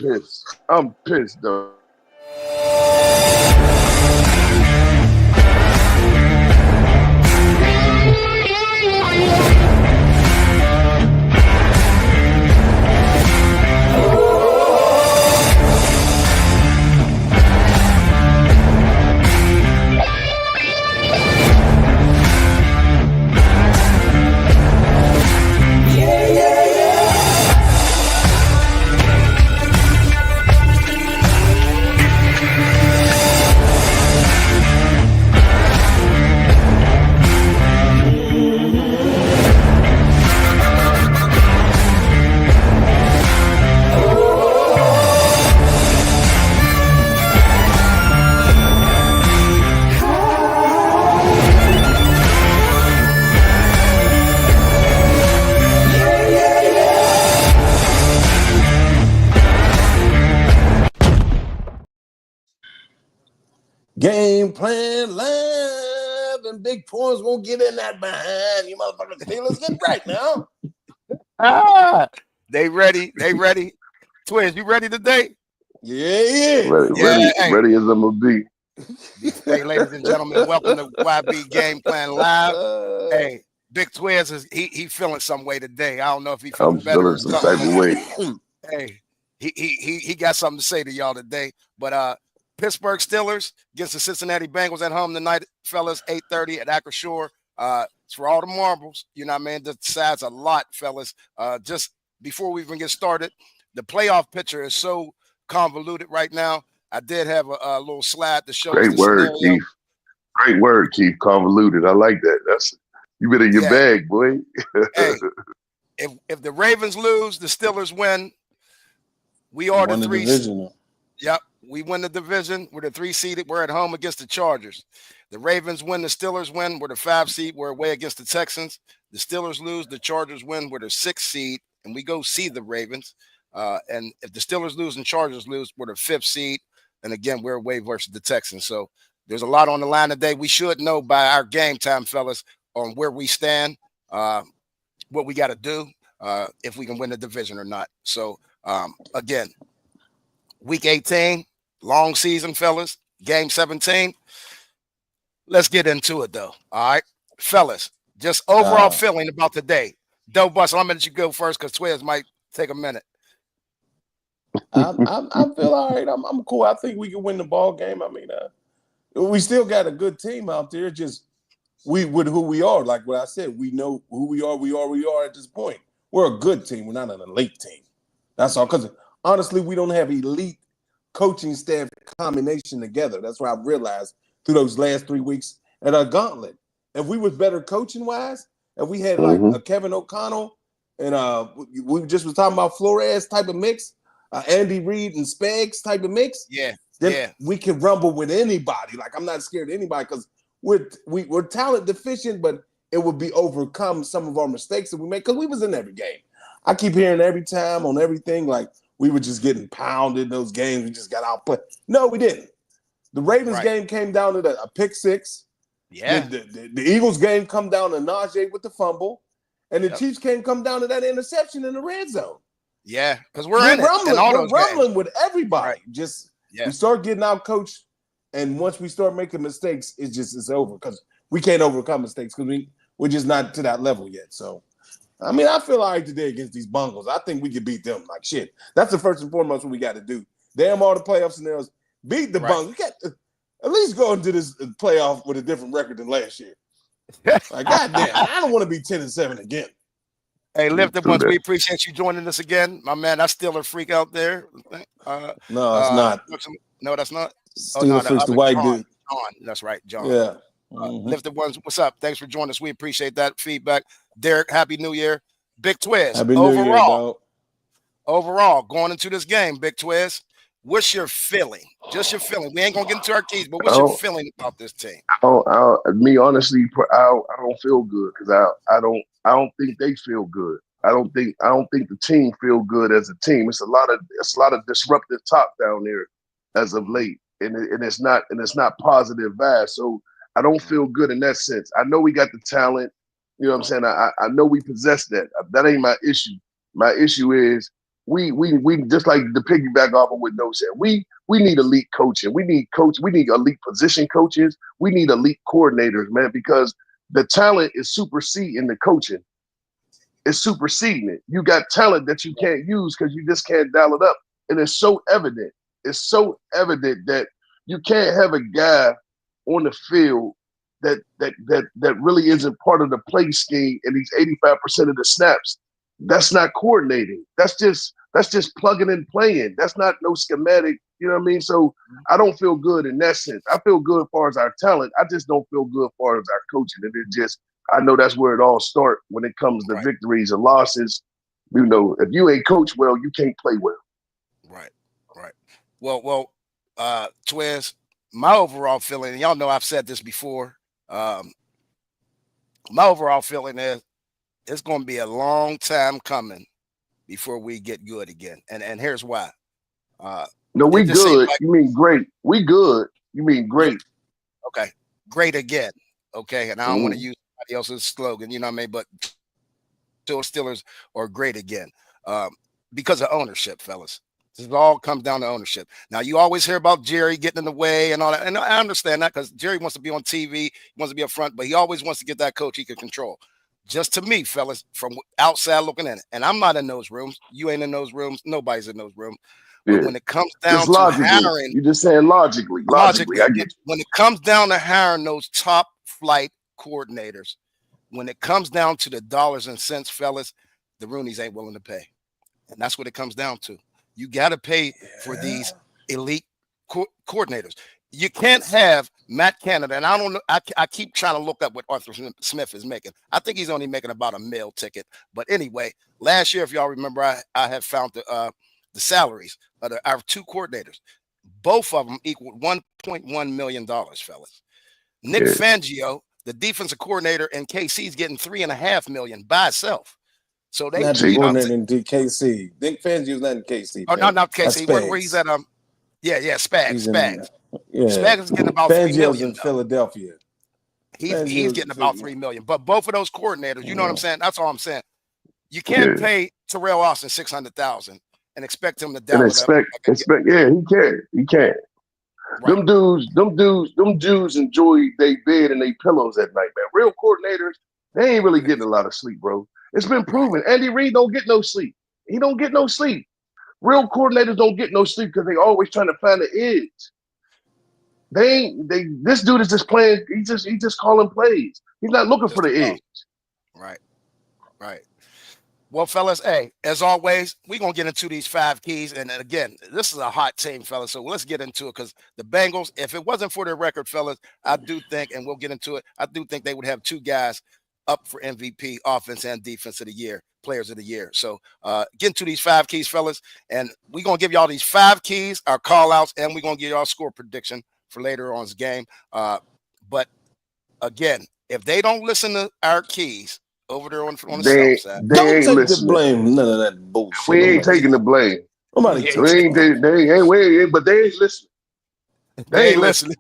pissed. I'm pissed, though. Game plan live, and Big Twizzy won't get in that behind. You motherfuckers, Steelers get right now. They ready. Twins, you ready today? Yeah. Ready as I'm gonna be. Hey, ladies and gentlemen, welcome to YB Game Plan Live. Hey, Big Twizzy he feeling some way today. I don't know if he feeling better. I'm feeling some type of way. Hey, he got something to say to y'all today. But Pittsburgh Steelers against the Cincinnati Bengals at home tonight, fellas, 8:30 at Acre Shore. It's for all the marbles. You know what I mean? That decides a lot, fellas. Just before we even get started, the playoff picture is so convoluted right now. I did have a little slide to show. Great word, Keith. Great word, Keith. Convoluted. I like that. That's you been in your bag, boy. Hey, if the Ravens lose, the Steelers win. We are the three. Yep. We win the division. We're the 3 seeded. We're at home against the Chargers. The Ravens win. The Steelers win. We're the 5 seed. We're away against the Texans. The Steelers lose. The Chargers win. We're the 6 seed, and we go see the Ravens. And if the Steelers lose and Chargers lose, we're the 5th seed. And again, we're away versus the Texans. So there's a lot on the line today. We should know by our game time, fellas, on where we stand, what we got to do, if we can win the division or not. So again, week 18. Long season, fellas. Game 17. Let's get into it, though. All right, fellas. Just overall feeling about the day. Doe Bus, I'm gonna let you go first because Twizzy might take a minute. I feel all right. I'm cool. I think we can win the ball game. I mean, we still got a good team out there. Just with who we are. Like what I said, we know who we are. We are at this point. We're a good team. We're not an elite team. That's all. Because honestly, we don't have elite coaching staff combination together. That's what I've realized through those last 3 weeks at our gauntlet. If we was better coaching wise, if we had like a Kevin O'Connell and we just was talking about Flores type of mix, Andy Reid and Spags type of mix, then we can rumble with anybody. Like I'm not scared of anybody because we're talent deficient, but it would be overcome some of our mistakes that we make because we was in every game. I keep hearing every time on everything like we were just getting pounded those games. We just got output. No, we didn't. The Ravens game came down to a pick 6. Yeah. The Eagles game come down to Najee with the fumble. And the Chiefs game come down to that interception in the red zone. Yeah, because we're rumbling with everybody. Right. We start getting out coached, and once we start making mistakes, it's over because we can't overcome mistakes because we're just not to that level yet. So I mean, I feel all right today against these Bungles. I think we can beat them like shit. That's the first and foremost what we got to do. Damn all the playoff scenarios. Beat the Bungles. We got to at least go into this playoff with a different record than last year. Like, goddamn, I don't want to be 10-7 again. Hey, Lifted Ones, we appreciate you joining us again. My man, that's still a freak out there. No, it's not. No, that's not. Still the white John. dude. John. That's right, John. Yeah. Lifted Ones, what's up? Thanks for joining us. We appreciate that feedback. Derek, Happy New Year. Big Twizzy. Happy New Year, dog. Overall, going into this game, Big Twizzy, what's your feeling? Just your feeling. We ain't gonna get into our keys, but what's your feeling about this team? Me honestly, I don't feel good because I don't think they feel good. I don't think the team feel good as a team. It's a lot of disruptive talk down there as of late, and it's not positive vibes. So I don't feel good in that sense. I know we got the talent. You know what I'm saying? I know we possess that. That ain't my issue. My issue is we just like to piggyback off of what No said. We need elite coaching. We need elite position coaches. We need elite coordinators, man, because the talent is superseding the coaching. It's superseding it. You got talent that you can't use because you just can't dial it up. And it's so evident. It's so evident that you can't have a guy on the field that really isn't part of the play scheme and he's 85% of the snaps. That's not coordinating. That's just plugging and playing. That's not no schematic. You know what I mean? So I don't feel good in that sense. I feel good as far as our talent. I just don't feel good as far as our coaching. And it just, I know that's where it all starts when it comes to victories and losses. You know, if you ain't coach well, you can't play well. Right. Well, Twiz, my overall feeling, and y'all know I've said this before. My overall feeling is it's going to be a long time coming before we get good again. And here's why. No, we good. You mean great. We good. You mean great. Okay. Great again. Okay. And I don't want to use somebody else's slogan, you know what I mean? But Steelers are great again because of ownership, fellas. This all comes down to ownership. Now, you always hear about Jerry getting in the way and all that. And I understand that because Jerry wants to be on TV. He wants to be up front, but he always wants to get that coach he can control. Just to me, fellas, from outside looking in, and I'm not in those rooms. You ain't in those rooms. Nobody's in those rooms. But when it comes down to hiring, you're just saying logically. I get you. When it comes down to hiring those top flight coordinators, when it comes down to the dollars and cents, fellas, the Roonies ain't willing to pay, and that's what it comes down to. You got to pay for these elite coordinators. You can't have Matt Canada, and I don't know. I keep trying to look up what Arthur Smith is making. I think he's only making about a meal ticket. But anyway, last year, if y'all remember, I have found the salaries of our two coordinators. Both of them equaled $1.1 million, fellas. Nick Fangio, the defensive coordinator in KC, is getting $3.5 million by itself. So they not coordinator in KC. Nick Fangio's not in KC. Oh, not KC. Where he's at? Spags. Spags is getting about $3 million. In Philadelphia. He's getting about $3 million. But both of those coordinators, you know what I'm saying? That's all I'm saying. You can't pay Terrell Austin $600,000 and expect him to down it up. He can't. Right. Them dudes enjoy their bed and their pillows at night, man. Real coordinators, they ain't really getting a lot of sleep, bro. It's been proven. Andy Reid don't get no sleep. He don't get no sleep. Real coordinators don't get no sleep because they always trying to find the edge. This dude is just playing. He just calling plays. He's not looking for the edge. Right. Well, fellas, hey, as always, we're going to get into these 5 keys. And again, this is a hot team, fellas. So let's get into it because the Bengals, if it wasn't for their record, fellas, I do think, and we'll get into it, I do think they would have 2 guys up for MVP, offense and defense of the year, players of the year. So get into these 5 keys, fellas. And we're going to give y'all these 5 keys, our call outs, and we're going to give y'all a score prediction for later on this game. But again, if they don't listen to our keys over there on the south side, don't take the blame. None of that bullshit. We ain't taking the blame. But they ain't listening. They ain't listening.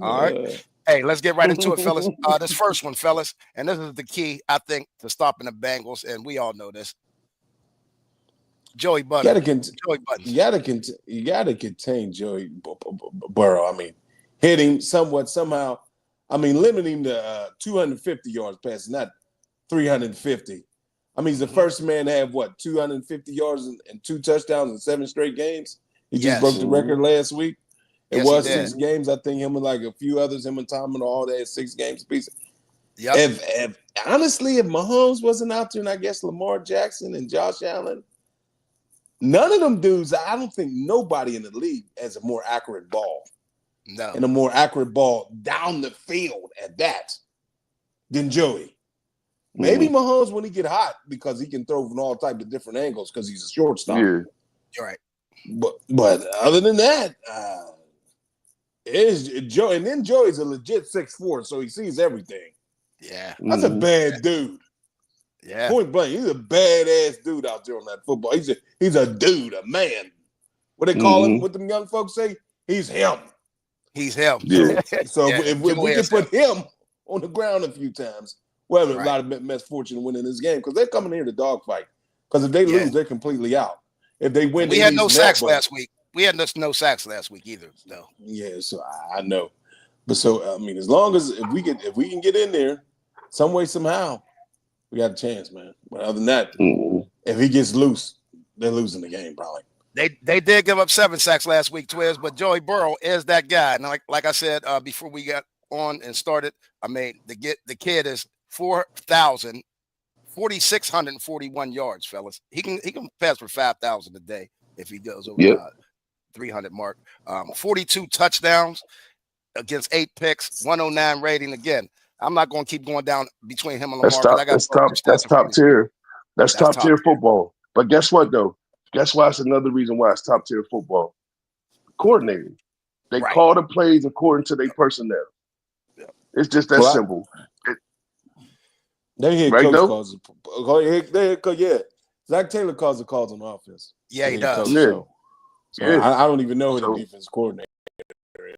All right. Hey, let's get right into it, fellas. This first one, fellas, and this is the key, I think, to stopping the Bengals, and we all know this. Joey Buttons. You gotta contain Joey Burrow. I mean, hit him somehow. I mean, limiting him to 250 yards passing, not 350. I mean, he's the first man to have 250 yards and 2 touchdowns in 7 straight games. He just broke the record last week. It was 6 games. I think him and like a few others, him and Tomlin, all that 6 games apiece. Yep. If honestly, if Mahomes wasn't out there, and I guess Lamar Jackson and Josh Allen, none of them dudes, I don't think nobody in the league has a more accurate ball. No. And a more accurate ball down the field at that than Joey. Maybe Mahomes when he get hot because he can throw from all types of different angles because he's a shortstop. Yeah. You're right. But other than that, is Joe, and then Joey's a legit 6'4", so he sees everything. Yeah. That's a bad dude. Yeah. Point blank. He's a badass dude out there on that football. He's a dude, a man. What they call him, what them young folks say? He's him. He's him. Yeah. So if we can put him on the ground a few times, we'll have a lot of misfortune winning this game because they're coming here to dogfight. Because if they lose, they're completely out. If they win, we had no sacks last week. We had no sacks last week either, though. Yeah, so I know. But so I mean, as long as if we can get in there some way, somehow, we got a chance, man. But other than that, if he gets loose, they're losing the game probably. They did give up 7 sacks last week, Twiz, but Joey Burrow is that guy. And like I said before we got on and started, I mean, the kid is 4,641 yards, fellas. He can pass for 5,000 a day if he goes over 300 mark. 42 touchdowns against 8 picks, 109 rating. Again, I'm not going to keep going down between him and Lamar. That's top tier. That's top tier football. But guess what, though? Guess why? It's another reason why it's top tier football. Coordinating. They call the plays according to their personnel. Yeah. It's just that simple. They hear coach calls. Zach Taylor calls the calls on offense. Yeah, he does. So I don't even know who the defense coordinator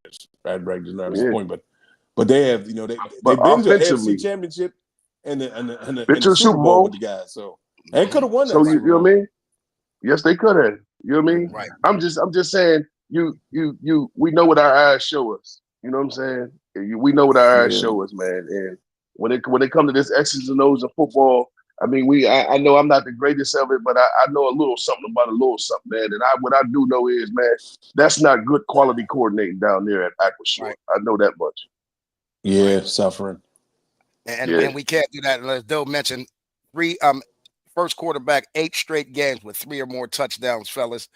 is. Brad Bragg does not have his point, but they have, they've been to the AFC Championship and the Super Bowl with the guys. So they could have won that. So you know what I mean? Yes, they could have. You know what I mean? Right. I'm just saying. We know what our eyes show us. You know what I'm saying? We know what our eyes show us, man. And when it comes to this X's and O's in football, I mean, I know I'm not the greatest of it, but I know a little something about a little something, man. And what I do know is, man, that's not good quality coordinating down there at Aquashore. Right. I know that much. Yeah, suffering. And we can't do that unless Doe mentioned first quarterback 8 straight games with 3 or more touchdowns, fellas.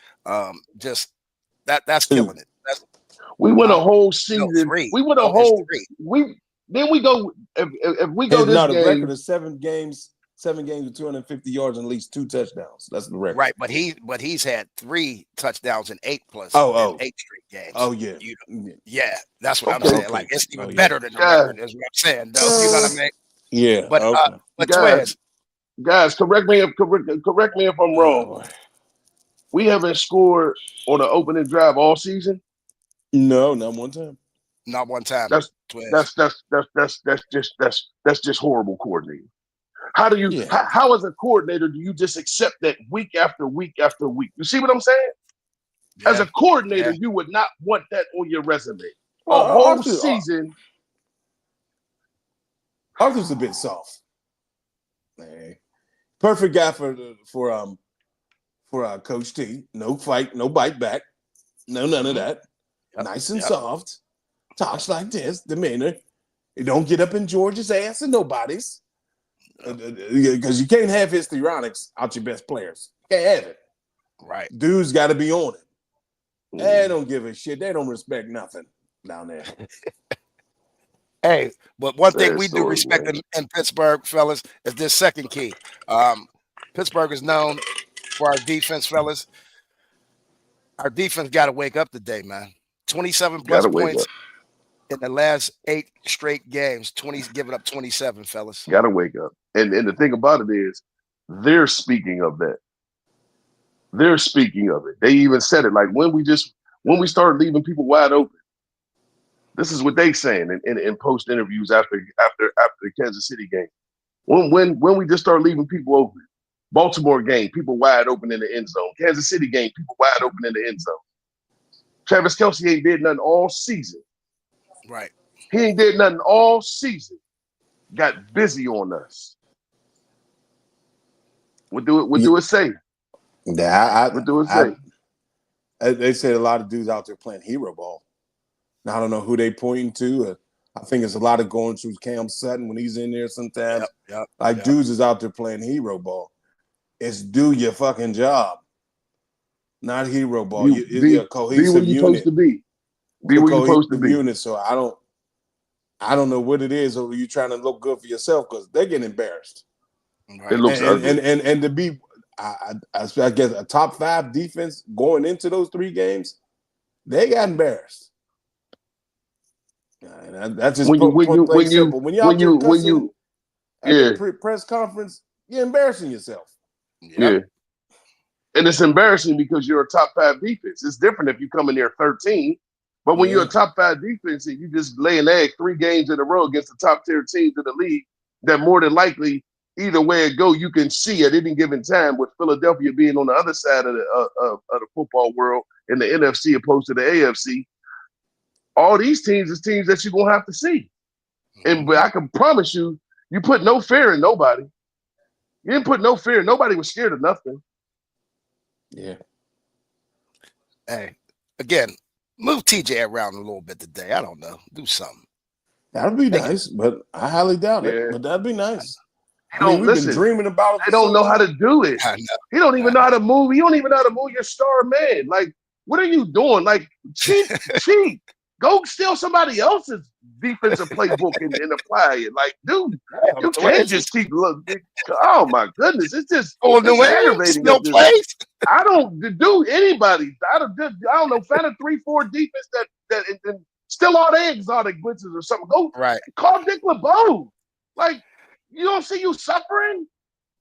Just that's killing it. We went a whole season. We went a whole. Then we go. If we go this game, the record is 7 games with 250 yards and at least 2 touchdowns. That's the record. Right, but he's had 3 touchdowns in 8 plus. 8 straight games. Oh yeah, that's what I'm saying. Like it's even better than the record. Is what I'm saying. Though. You know what I mean? Yeah. But guys, correct me if I'm wrong. We haven't scored on an opening drive all season. No, not one time. Not one time. That's just horrible coordinating. How do you? How as a coordinator do you just accept that week after week after week? You see what I'm saying? Yeah. As a coordinator, you would not want that on your resume. A whole season. Arthur's a bit soft. Hey. Perfect guy for Coach T. No fight, no bite back. No, none of that. Nice and soft. Talks like this, demeanor. You don't get up in George's ass and nobody's. Because you can't have histrionics out your best players. You can't have it. Right. Dudes got to be on it. They don't give a shit. They don't respect nothing down there. Hey, but one thing we do respect in Pittsburgh, fellas, is this second key. Pittsburgh is known for our defense, fellas. Our defense got to wake up today, man. 27 plus points in the last 8 straight games. Giving up 27, fellas. Got to wake up. And the thing about it is, they're speaking of that. They're speaking of it. They even said it like when we started leaving people wide open. This is what they saying in post interviews after the Kansas City game. When we just start leaving people open. Baltimore game, people wide open in the end zone. Kansas City game, people wide open in the end zone. Travis Kelce ain't did nothing all season. Right. He ain't did nothing all season. Got busy on us. What do it say? Yeah, what do it say? They said a lot of dudes out there playing hero ball. Now, I don't know who they pointing to. I think it's a lot of going through Cam Sutton when he's in there sometimes. Dudes is out there playing hero ball. It's do your fucking job, not hero ball. You're a cohesive unit. Supposed to be. Be where you're supposed to be. Unit. So I don't know what it is, or you trying to look good for yourself because they're getting embarrassed. Right. It looks ugly. And to be, I guess a top 5 defense going into those 3 games, they got embarrassed. That's just simple. When you at the press conference, you're embarrassing yourself. Yeah. And it's embarrassing because you're a top 5 defense. It's different if you come in there 13, but when you're a top 5 defense and you just lay an egg 3 games in a row against the top tier teams in the league, that more than likely either way it go, you can see at any given time with Philadelphia being on the other side of the football world in the NFC opposed to the AFC. All these teams is teams that you're going to have to see. And I can promise you, you put no fear in nobody. You didn't put no fear. Nobody was scared of nothing. Yeah. Hey, again, move TJ around a little bit today. I don't know. Do something. That would be nice, but I highly doubt it. But that'd be nice. We've been dreaming about it. They don't know how to do it. He don't even know how to move. You don't even know how to move your star man. Like, what are you doing? Like, cheat. Go steal somebody else's defensive playbook and apply it. Like, dude, you can't just keep looking. Oh my goodness, it's just aggravating. No place. I don't do anybody. I don't know. Find a 3-4 defense that and still all the exotic blitzes or something. Go call Dick LeBeau. Like, you don't see you suffering.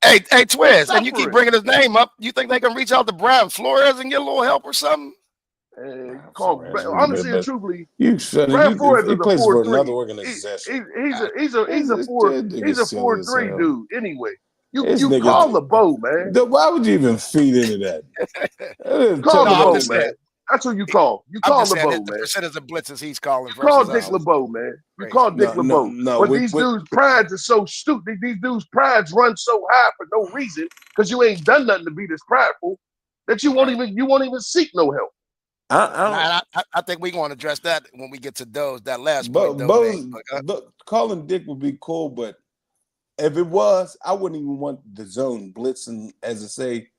Hey, Twiz, and you keep bringing his name up. You think they can reach out to Brian Flores and get a little help or something? Honestly and truthfully, Brian Flores is plays for another organization. He's a 4-3 dude. Anyway, you call LeBeau, man. Why would you even feed into that? Call LeBeau, man. That's who you call. You call LeBeau, man. The percentage of blitzes he's calling. You call Dick LeBeau, man. You call Dick LeBeau. But these dudes' prides are so stupid. These dudes' prides run so high for no reason because you ain't done nothing to be this prideful that you won't even seek no help. I think we're going to address that when we get to that last point. Calling Dick would be cool, but if it was, I wouldn't even want the zone blitzing as to say,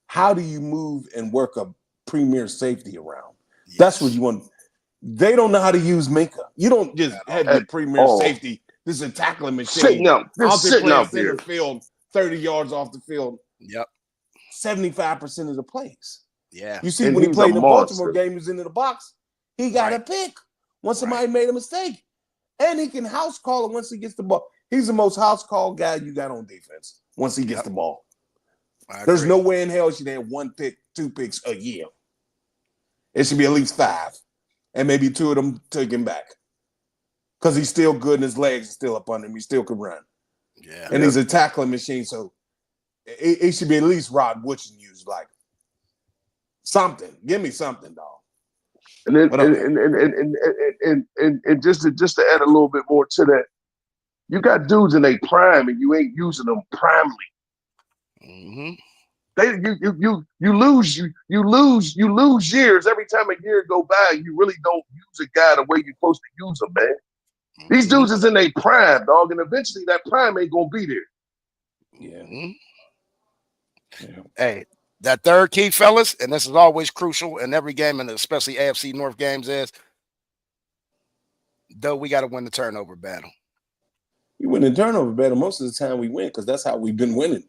how do you move and work a premier safety around? Yes. That's what you want. They don't know how to use Minka. You don't just have your premier safety. This is a tackling machine. Sitting out center field, 30 yards off the field. Yep. 75% of the plays. Yeah. You see, when he played the Baltimore game, he was into the box. He got a pick once somebody made a mistake. And he can house call it once he gets the ball. He's the most house call guy you got on defense once he gets the ball. There's no way in hell he should have 1 pick, 2 picks a year. It should be at least 5. And maybe 2 of them taken back. Because he's still good and his legs are still up under him. He still can run. Yeah. And he's a tackling machine. So it should be at least Rod Woodson used like something. Give me something, dog. And just to add a little bit more to that, you got dudes in their prime and you ain't using them primely. Mm-hmm. You lose years every time a year go by. You really don't use a guy the way you're supposed to use him, man. Mm-hmm. These dudes is in their prime, dog, and eventually that prime ain't gonna be there. Yeah. Mm-hmm. Hey, that third key, fellas, and this is always crucial in every game, and especially AFC North games, is though we got to win the turnover battle. You win the turnover battle most of the time. We win because that's how we've been winning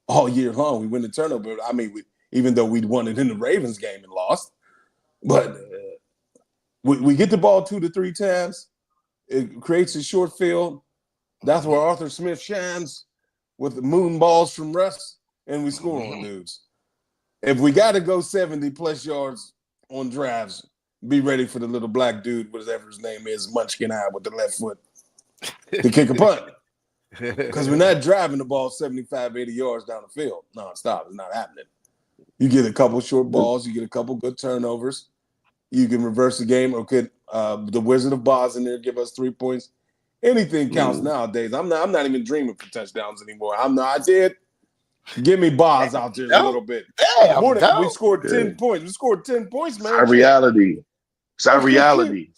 all year long. We win the turnover. I mean, even though we'd won it in the Ravens game and lost, but we get the ball 2 to 3 times. It creates a short field. That's where Arthur Smith shines with the moon balls from Russ, and we score on dudes. If we got to go 70-plus yards on drives, be ready for the little black dude, whatever his name is, Munchkin Eye with the left foot, to kick a punt. Because we're not driving the ball 75, 80 yards down the field. No, stop. It's not happening. You get a couple short balls. You get a couple good turnovers. You can reverse the game or could the Wizard of Oz in there give us 3 points. Anything counts nowadays. I'm not even dreaming for touchdowns anymore. I did. Give me Boz out there a little bit. We scored 10 points. We scored 10 points, man. It's our reality. It's our reality.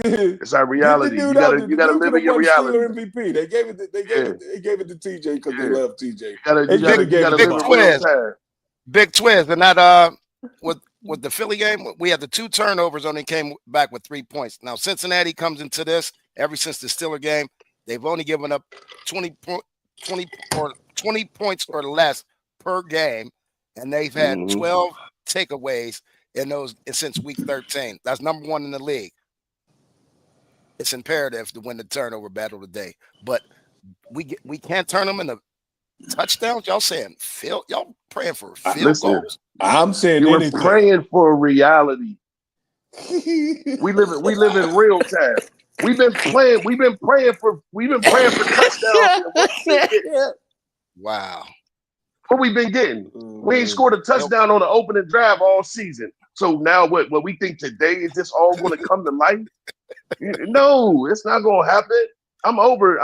It's our reality. You gotta live in your reality. MVP. They gave it to TJ because they love TJ. Big Twizz, and that with the Philly game, we had the 2 turnovers only came back with 3 points. Now Cincinnati comes into this ever since the Steelers game. They've only given up 20 points or less per game, and they've had 12 takeaways in those since week 13. That's number 1 in the league. It's imperative to win the turnover battle today, but we can't turn them into touchdowns. Y'all saying y'all praying for field goals? I'm saying we're praying for reality. we live in real time. We've been praying for touchdowns. Wow. What we've been getting. We ain't scored a touchdown on the opening drive all season. So now what we think today is this all going to come to life? No, it's not going to happen. I'm over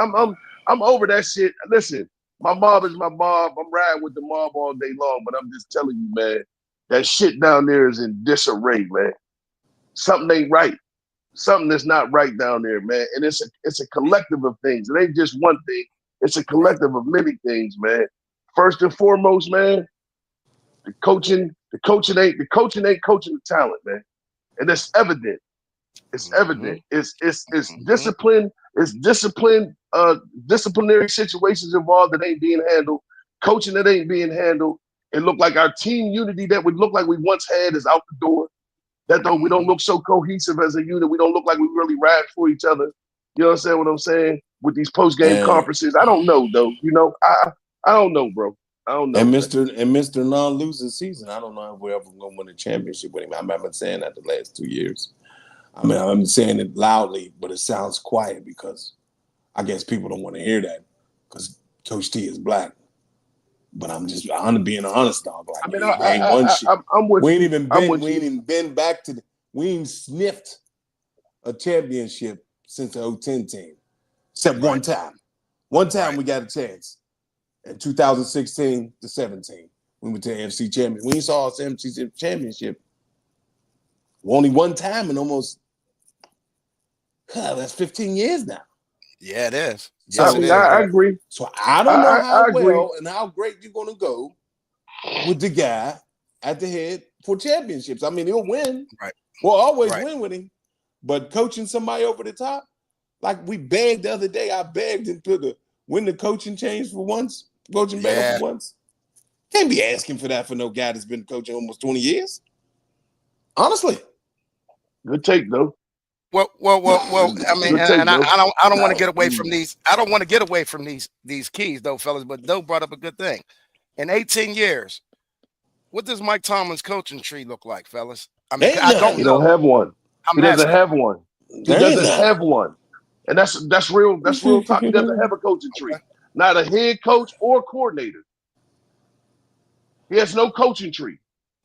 that shit. Listen, my mob is my mob. I'm riding with the mob all day long, but I'm just telling you, man, that shit down there is in disarray, man. Something ain't right. Something that's not right down there, man. And it's a collective of things. It ain't just one thing. It's a collective of many things, man. First and foremost, man, the coaching ain't coaching the talent, man. And it's evident. It's evident. It's discipline. It's disciplinary situations involved that ain't being handled. Coaching that ain't being handled. It looked like our team unity that we look like we once had is out the door. That we don't look so cohesive as a unit. We don't look like we really ride for each other. You know what I'm saying? With these post-game conferences. I don't know, though. You know, I don't know, bro. I don't know. And Mr. Non-losing season, I don't know if we're ever going to win a championship with him. I remember saying that the last 2 years. I mean, I'm saying it loudly, but it sounds quiet because I guess people don't want to hear that because Coach T is black. But I'm being honest, dog. Like, we ain't won shit. We ain't even been back to we ain't sniffed a championship since the 010 team. Except one time. One time we got a chance. In 2016 to 17. We went to the NFC Championship. We saw us NFC Championship only one time in almost that's 15 years now. Yeah, it is. Yes, I agree. So I don't know how well and how great you're going to go with the guy at the head for championships. I mean, he'll win. Right. We'll always win with him. But coaching somebody over the top, like we begged the other day, I begged him to win the coaching change for once, coaching battle for once. Can't be asking for that for no guy that's been coaching almost 20 years. Honestly. Good take, though. Well. I mean, and I don't want to get away from these. I don't want to get away from these keys, though, fellas. But Doe brought up a good thing. In 18 years, what does Mike Tomlin's coaching tree look like, fellas? I mean, I don't know. He don't have one. He doesn't have one. He doesn't have one. And that's real talk. He doesn't have a coaching tree. Not a head coach or coordinator. He has no coaching tree.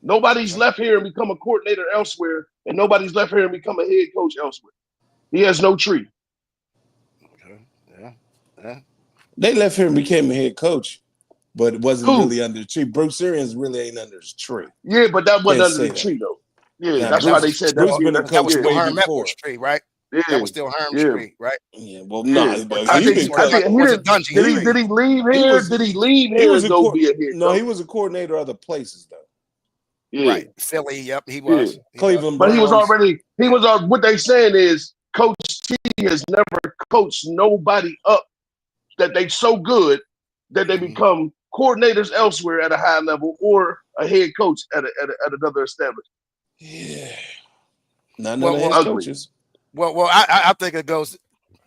Nobody's left here and become a coordinator elsewhere, and nobody's left here and become a head coach elsewhere. He has no tree. Okay. Yeah. They left here and became a head coach, but it wasn't really under the tree. Bruce Arians really ain't under his tree. Yeah, but that wasn't under the tree, though. Yeah, that's why they said that. Bruce been a coach way before. Tree, right? Yeah. That was still Herm's tree, right? Yeah, well, no. Did he leave here? Did he leave here and go be a head coach? No, he was a coordinator other places, though. Yeah. Right. Philly, yep, he was. Yeah. Cleveland But Browns. what they saying is Coach T has never coached nobody up that they so good that they become coordinators elsewhere at a high level or a head coach at another establishment. Yeah. None of the head coaches. Well, I think it goes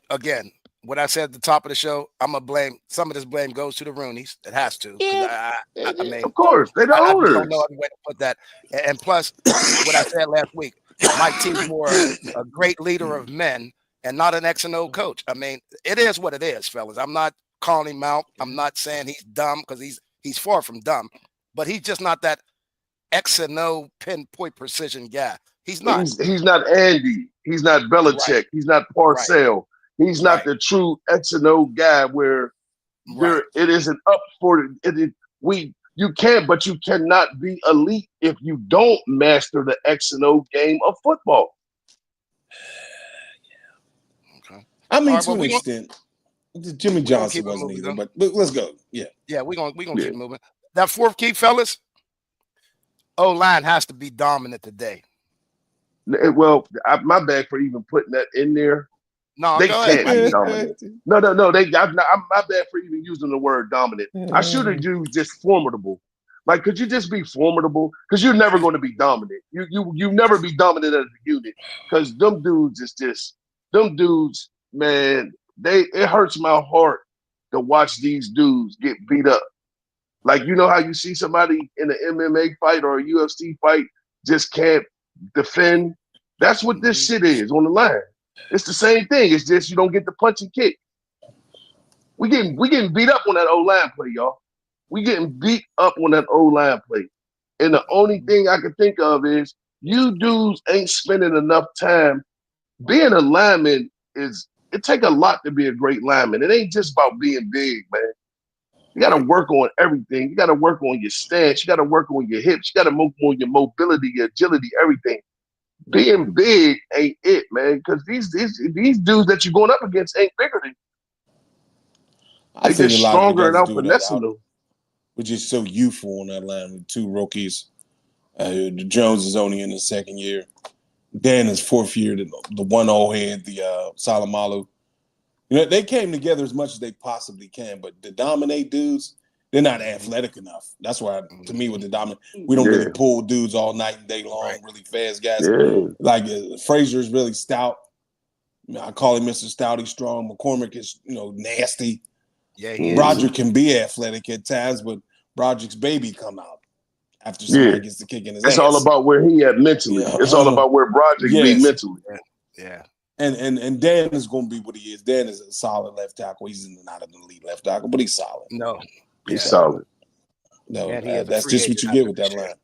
again. What I said at the top of the show, I'm gonna blame some of this blame goes to the Roonies. It has to. Yeah. I mean, of course, they're the owners. I don't know any way to put that. And plus, what I said last week, Mike T's more a great leader of men and not an X and O coach. I mean, it is what it is, fellas. I'm not calling him out. I'm not saying he's dumb because he's far from dumb, but he's just not that X and O pinpoint precision guy. He's not. He's not Andy. He's not Belichick. Right. He's not Parcells. Right. He's not the true X and O guy where it isn't up for it. You cannot be elite if you don't master the X and O game of football. Okay. I mean, to an extent, Jimmy Johnson wasn't either, but let's go. Yeah. Yeah, we're gonna keep moving. That fourth key, fellas, O-line has to be dominant today. Well, my bad for even putting that in there. No, they can't be dominant. No. I'm my bad for even using the word dominant. I should have used just formidable. Like, could you just be formidable? Because you're never going to be dominant. You never be dominant as a unit. Because them dudes, man, it hurts my heart to watch these dudes get beat up. Like, you know how you see somebody in an MMA fight or a UFC fight just can't defend? That's what this shit is on the line. It's the same thing. It's just you don't get the punch and kick. We getting beat up on that O-line play, y'all. We getting beat up on that O-line play. And the only thing I can think of is you dudes ain't spending enough time. Being a lineman it take a lot to be a great lineman. It ain't just about being big, man. You got to work on everything. You got to work on your stance. You got to work on your hips. You got to work on your mobility, your agility, everything. Being big ain't it, man. Because these dudes that you're going up against ain't bigger than you. They just stronger and out finessing them. We're just so youthful on that line with two rookies. Jones is only in his second year. Dan is fourth year. The one old head, the Salomalu. They came together as much as they possibly can, but the dominate dudes, they're not athletic enough. That's why, to me, with the dominant, we don't really pull dudes all night and day long, really fast guys. Yeah. Like Frazier is really stout. I call him Mr. Stouty Strong. McCormick is, nasty. Yeah, Roger can be athletic at times, but Broderick's baby come out after somebody gets the kick in his ass. It's all about where he at mentally. Yeah. It's all about where Broderick be mentally. Yeah. And Dan is going to be what he is. Dan is a solid left tackle. He's not an elite left tackle, but he's solid. No, he's solid. No, that's just what you get with that line.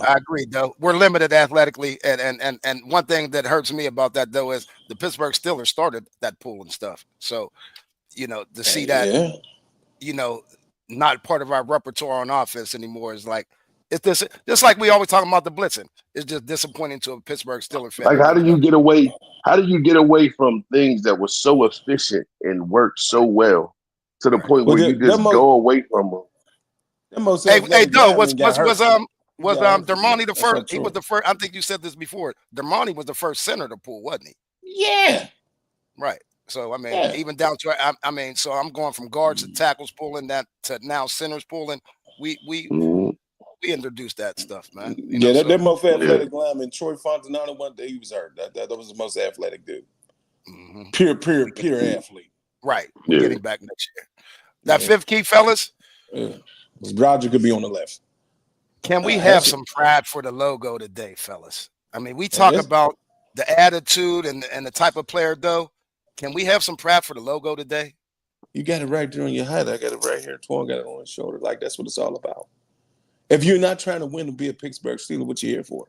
I agree, though. We're limited athletically, and one thing that hurts me about that, though, is the Pittsburgh Steelers started that pool and stuff. So, to see that, not part of our repertoire on offense anymore is like, it's this, just like we always talk about the blitzing. It's just disappointing to a Pittsburgh Steelers fan. Like, how do you get away from things that were so efficient and worked so well to the point where you just go away from them? Hey, Doe, was Dermonti the first? He was the first. I think you said this before. Dermonti was the first center to pull, wasn't he? Yeah. Right. So even down to so I'm going from guards to tackles pulling that to now centers pulling. We introduced that stuff, man. That most athletic lineman, Troy Fontanano, one day he was hurt. That was the most athletic dude. Mm-hmm. Pure athlete. Right. We're getting back next year. That fifth key, fellas. Roger could be on the left. Can we have some pride for the logo today, fellas? We talk about the attitude and the type of player, though. Can we have some pride for the logo today? You got it right there on your hat. I got it right here. Twan got it on his shoulder. Like, that's what it's all about. If you're not trying to win to be a Pittsburgh Steeler, what you here for?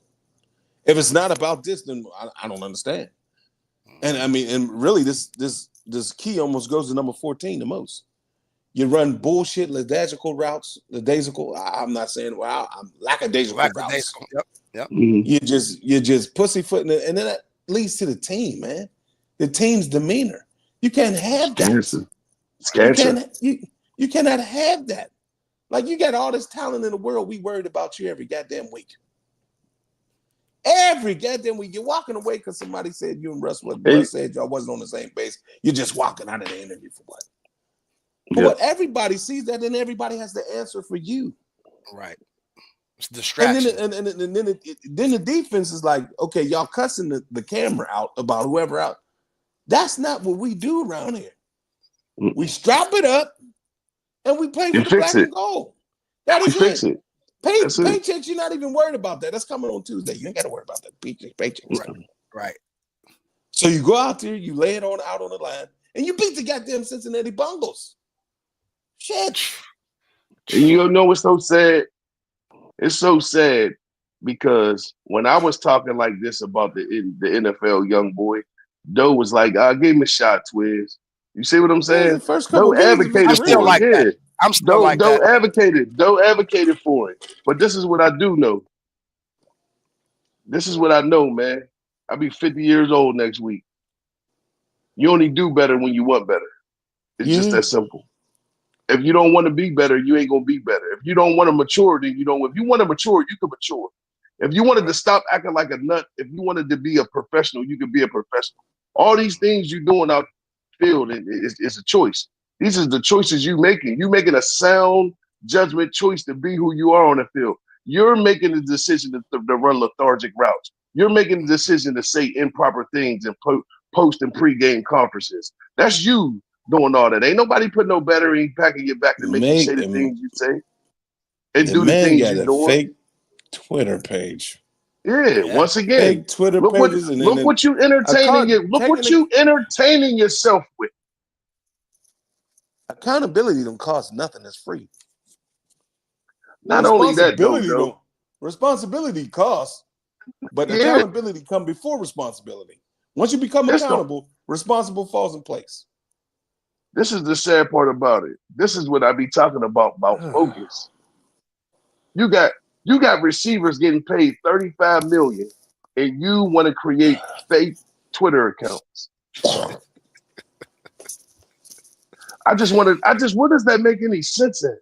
If it's not about this, then I don't understand. And really, this key almost goes to number 14 the most. You run bullshit lackadaisical routes. I'm not saying I'm lackadaisical routes. Yep. Mm-hmm. You just pussyfooting it, and then that leads to the team, man. The team's demeanor. You can't have that. You cannot have that. Like, you got all this talent in the world. We worried about you every goddamn week. Every goddamn week. You're walking away because somebody said you and Russ said y'all wasn't on the same base. You're just walking out of the interview for what? But everybody sees that, and everybody has the answer for you. Right. It's distraction. And then the defense is like, okay, y'all cussing the camera out about whoever out. That's not what we do around here. We strap it up and we play with the black and gold. That is it. Paychecks, you're not even worried about that. That's coming on Tuesday. You ain't got to worry about that. Paychecks. Right. So you go out there, you lay it out on the line, and you beat the goddamn Cincinnati Bengals. Shit. And you know what's so sad? It's so sad because when I was talking like this about the NFL young boy, Doe was like, I gave him a shot, Twiz. You see what I'm saying? Doe advocated I'm still like that. I'm still like Doe that. Doe advocated for it. But this is what I do know. This is what I know, man. I'll be 50 years old next week. You only do better when you want better. It's just that simple. If you don't want to be better, you ain't gonna be better. If you don't want to mature, then you don't. If you want to mature, you can mature. If you wanted to stop acting like a nut, if you wanted to be a professional, you could be a professional. All these things you're doing out field is a choice. These are the choices you're making. You're making a sound judgment choice to be who you are on the field. You're making the decision to run lethargic routes. You're making the decision to say improper things and post and pregame conferences. That's you doing all that. Ain't nobody putting no battery pack in your back to make you say the things you say and do the things you're doing. Fake Twitter page. Once again, fake Twitter pages, look what you entertaining yourself with. Accountability don't cost nothing. It's free. Not only that, though. Responsibility costs, but accountability come before responsibility. Once you become accountable, responsible falls in place. This is the sad part about it. This is what I be talking about focus. You got receivers getting paid $35 million, and you want to create fake Twitter accounts. what does that make any sense in?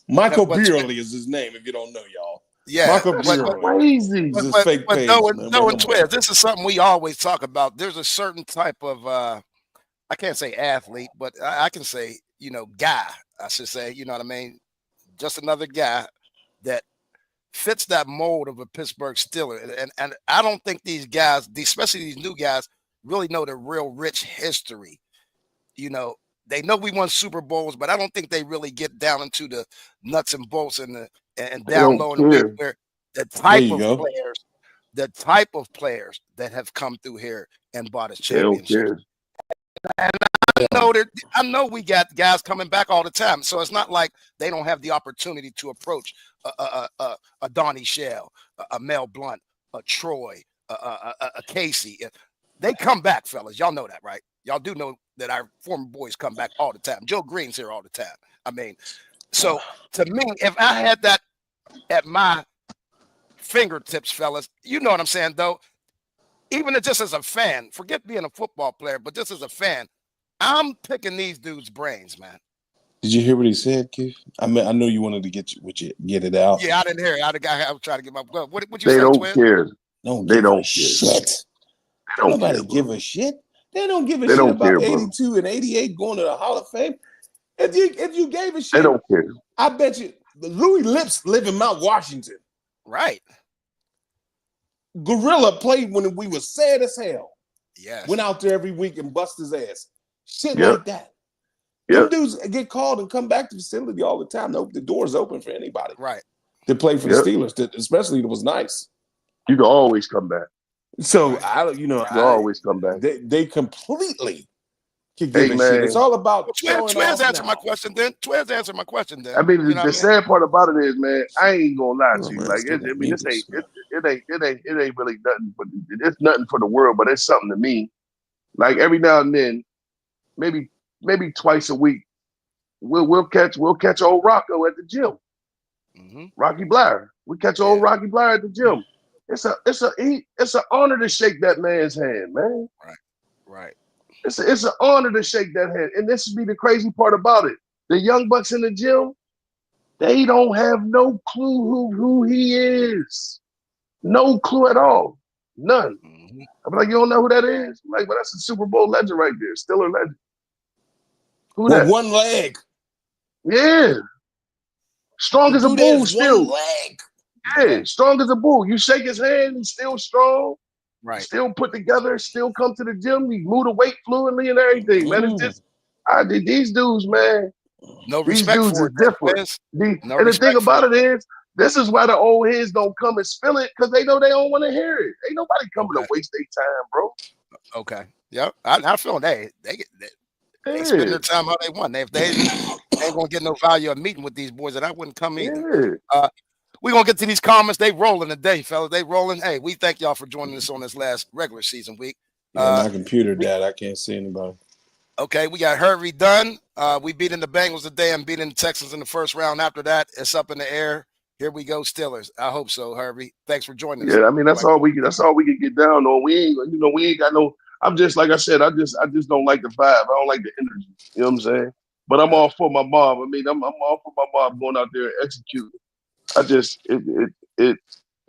Michael Beerley is his name, if you don't know, y'all. Yeah, Michael Beerley. Crazy. This fake page, Twiz, this is something we always talk about. There's a certain type of, I can't say athlete, but I can say, guy, I should say, you know what I mean? Just another guy that fits that mold of a Pittsburgh Steeler. And I don't think these guys, especially these new guys, really know the real rich history. They know we won Super Bowls, but I don't think they really get down into the nuts and bolts and down low in the weeds where the type of players that have come through here and bought us championships. And I know we got guys coming back all the time, so it's not like they don't have the opportunity to approach a Donnie Shell, a Mel Blunt, a Troy, a Casey. They come back, fellas. Y'all know that, right? Y'all do know that our former boys come back all the time. Joe Green's here all the time. I mean, so to me, if I had that at my fingertips, fellas, you know what I'm saying, though? Even just as a fan, forget being a football player, but just as a fan, I'm picking these dudes' brains, man. Did you hear what he said, Keith? I mean, I know you wanted to get it out. Yeah, I didn't hear it. I was trying to get my blood. What you they say, don't Twin? care. They don't shit. Nobody give a shit. They don't give a shit about 82 and 88 going to the Hall of Fame. If you gave a shit, they don't care. I bet you Louis Lips live in Mount Washington. Right. Gorilla played when we was sad as hell. Yes. Went out there every week and bust his ass. Shit like that. Them dudes get called and come back to the facility all the time. The door's open for anybody. Right. To play for the Steelers, especially it was nice. You can always come back. So always come back. They completely can give a shit. It's all about Twiz answer my question then. Twiz answer my question then. I mean, the sad part about it is, man, I ain't gonna lie to you. Like, it ain't really nothing. But it's nothing for the world, but it's something to me. Like every now and then, maybe twice a week, we'll catch old Rocco at the gym. Mm-hmm. Rocky Blyer. We catch old Rocky Blyer at the gym. It's an honor to shake that man's hand, man. Right. It's an honor to shake that hand. And this would be the crazy part about it. The young bucks in the gym, they don't have no clue who he is. No clue at all. None. Mm-hmm. I'm like, you don't know who that is? I'm like, but that's a Super Bowl legend right there. Still a legend. Who with that? One leg. Yeah. Strong as a bull still. One leg. Yeah, strong as a bull. You shake his hand, he's still strong. Right. Still put together, still come to the gym. He move the weight fluently and everything, man. It's just, these dudes, man. No these respect dudes for is different. And the thing about it is, this is why the old heads don't come and spill it, because they know they don't want to hear it. Ain't nobody coming to waste their time, bro. Okay. Yep. I feel they spend their time how they want. If they ain't gonna get no value of meeting with these boys, and I wouldn't come either. We're going to get to these comments. They rolling today, fellas. They rolling. Hey, we thank y'all for joining us on this last regular season week. My computer died. I can't see anybody. Okay, we got Hervey done. We beating the Bengals today and beating the Texans in the first round. After that, it's up in the air. Here we go, Steelers. I hope so, Hervey. Thanks for joining us. Yeah, I mean, that's all we can get down on. We ain't got no. I'm just, like I said, I just don't like the vibe. I don't like the energy. You know what I'm saying? But I'm all for my mom. I mean, I'm all for my mom going out there and executing. I just it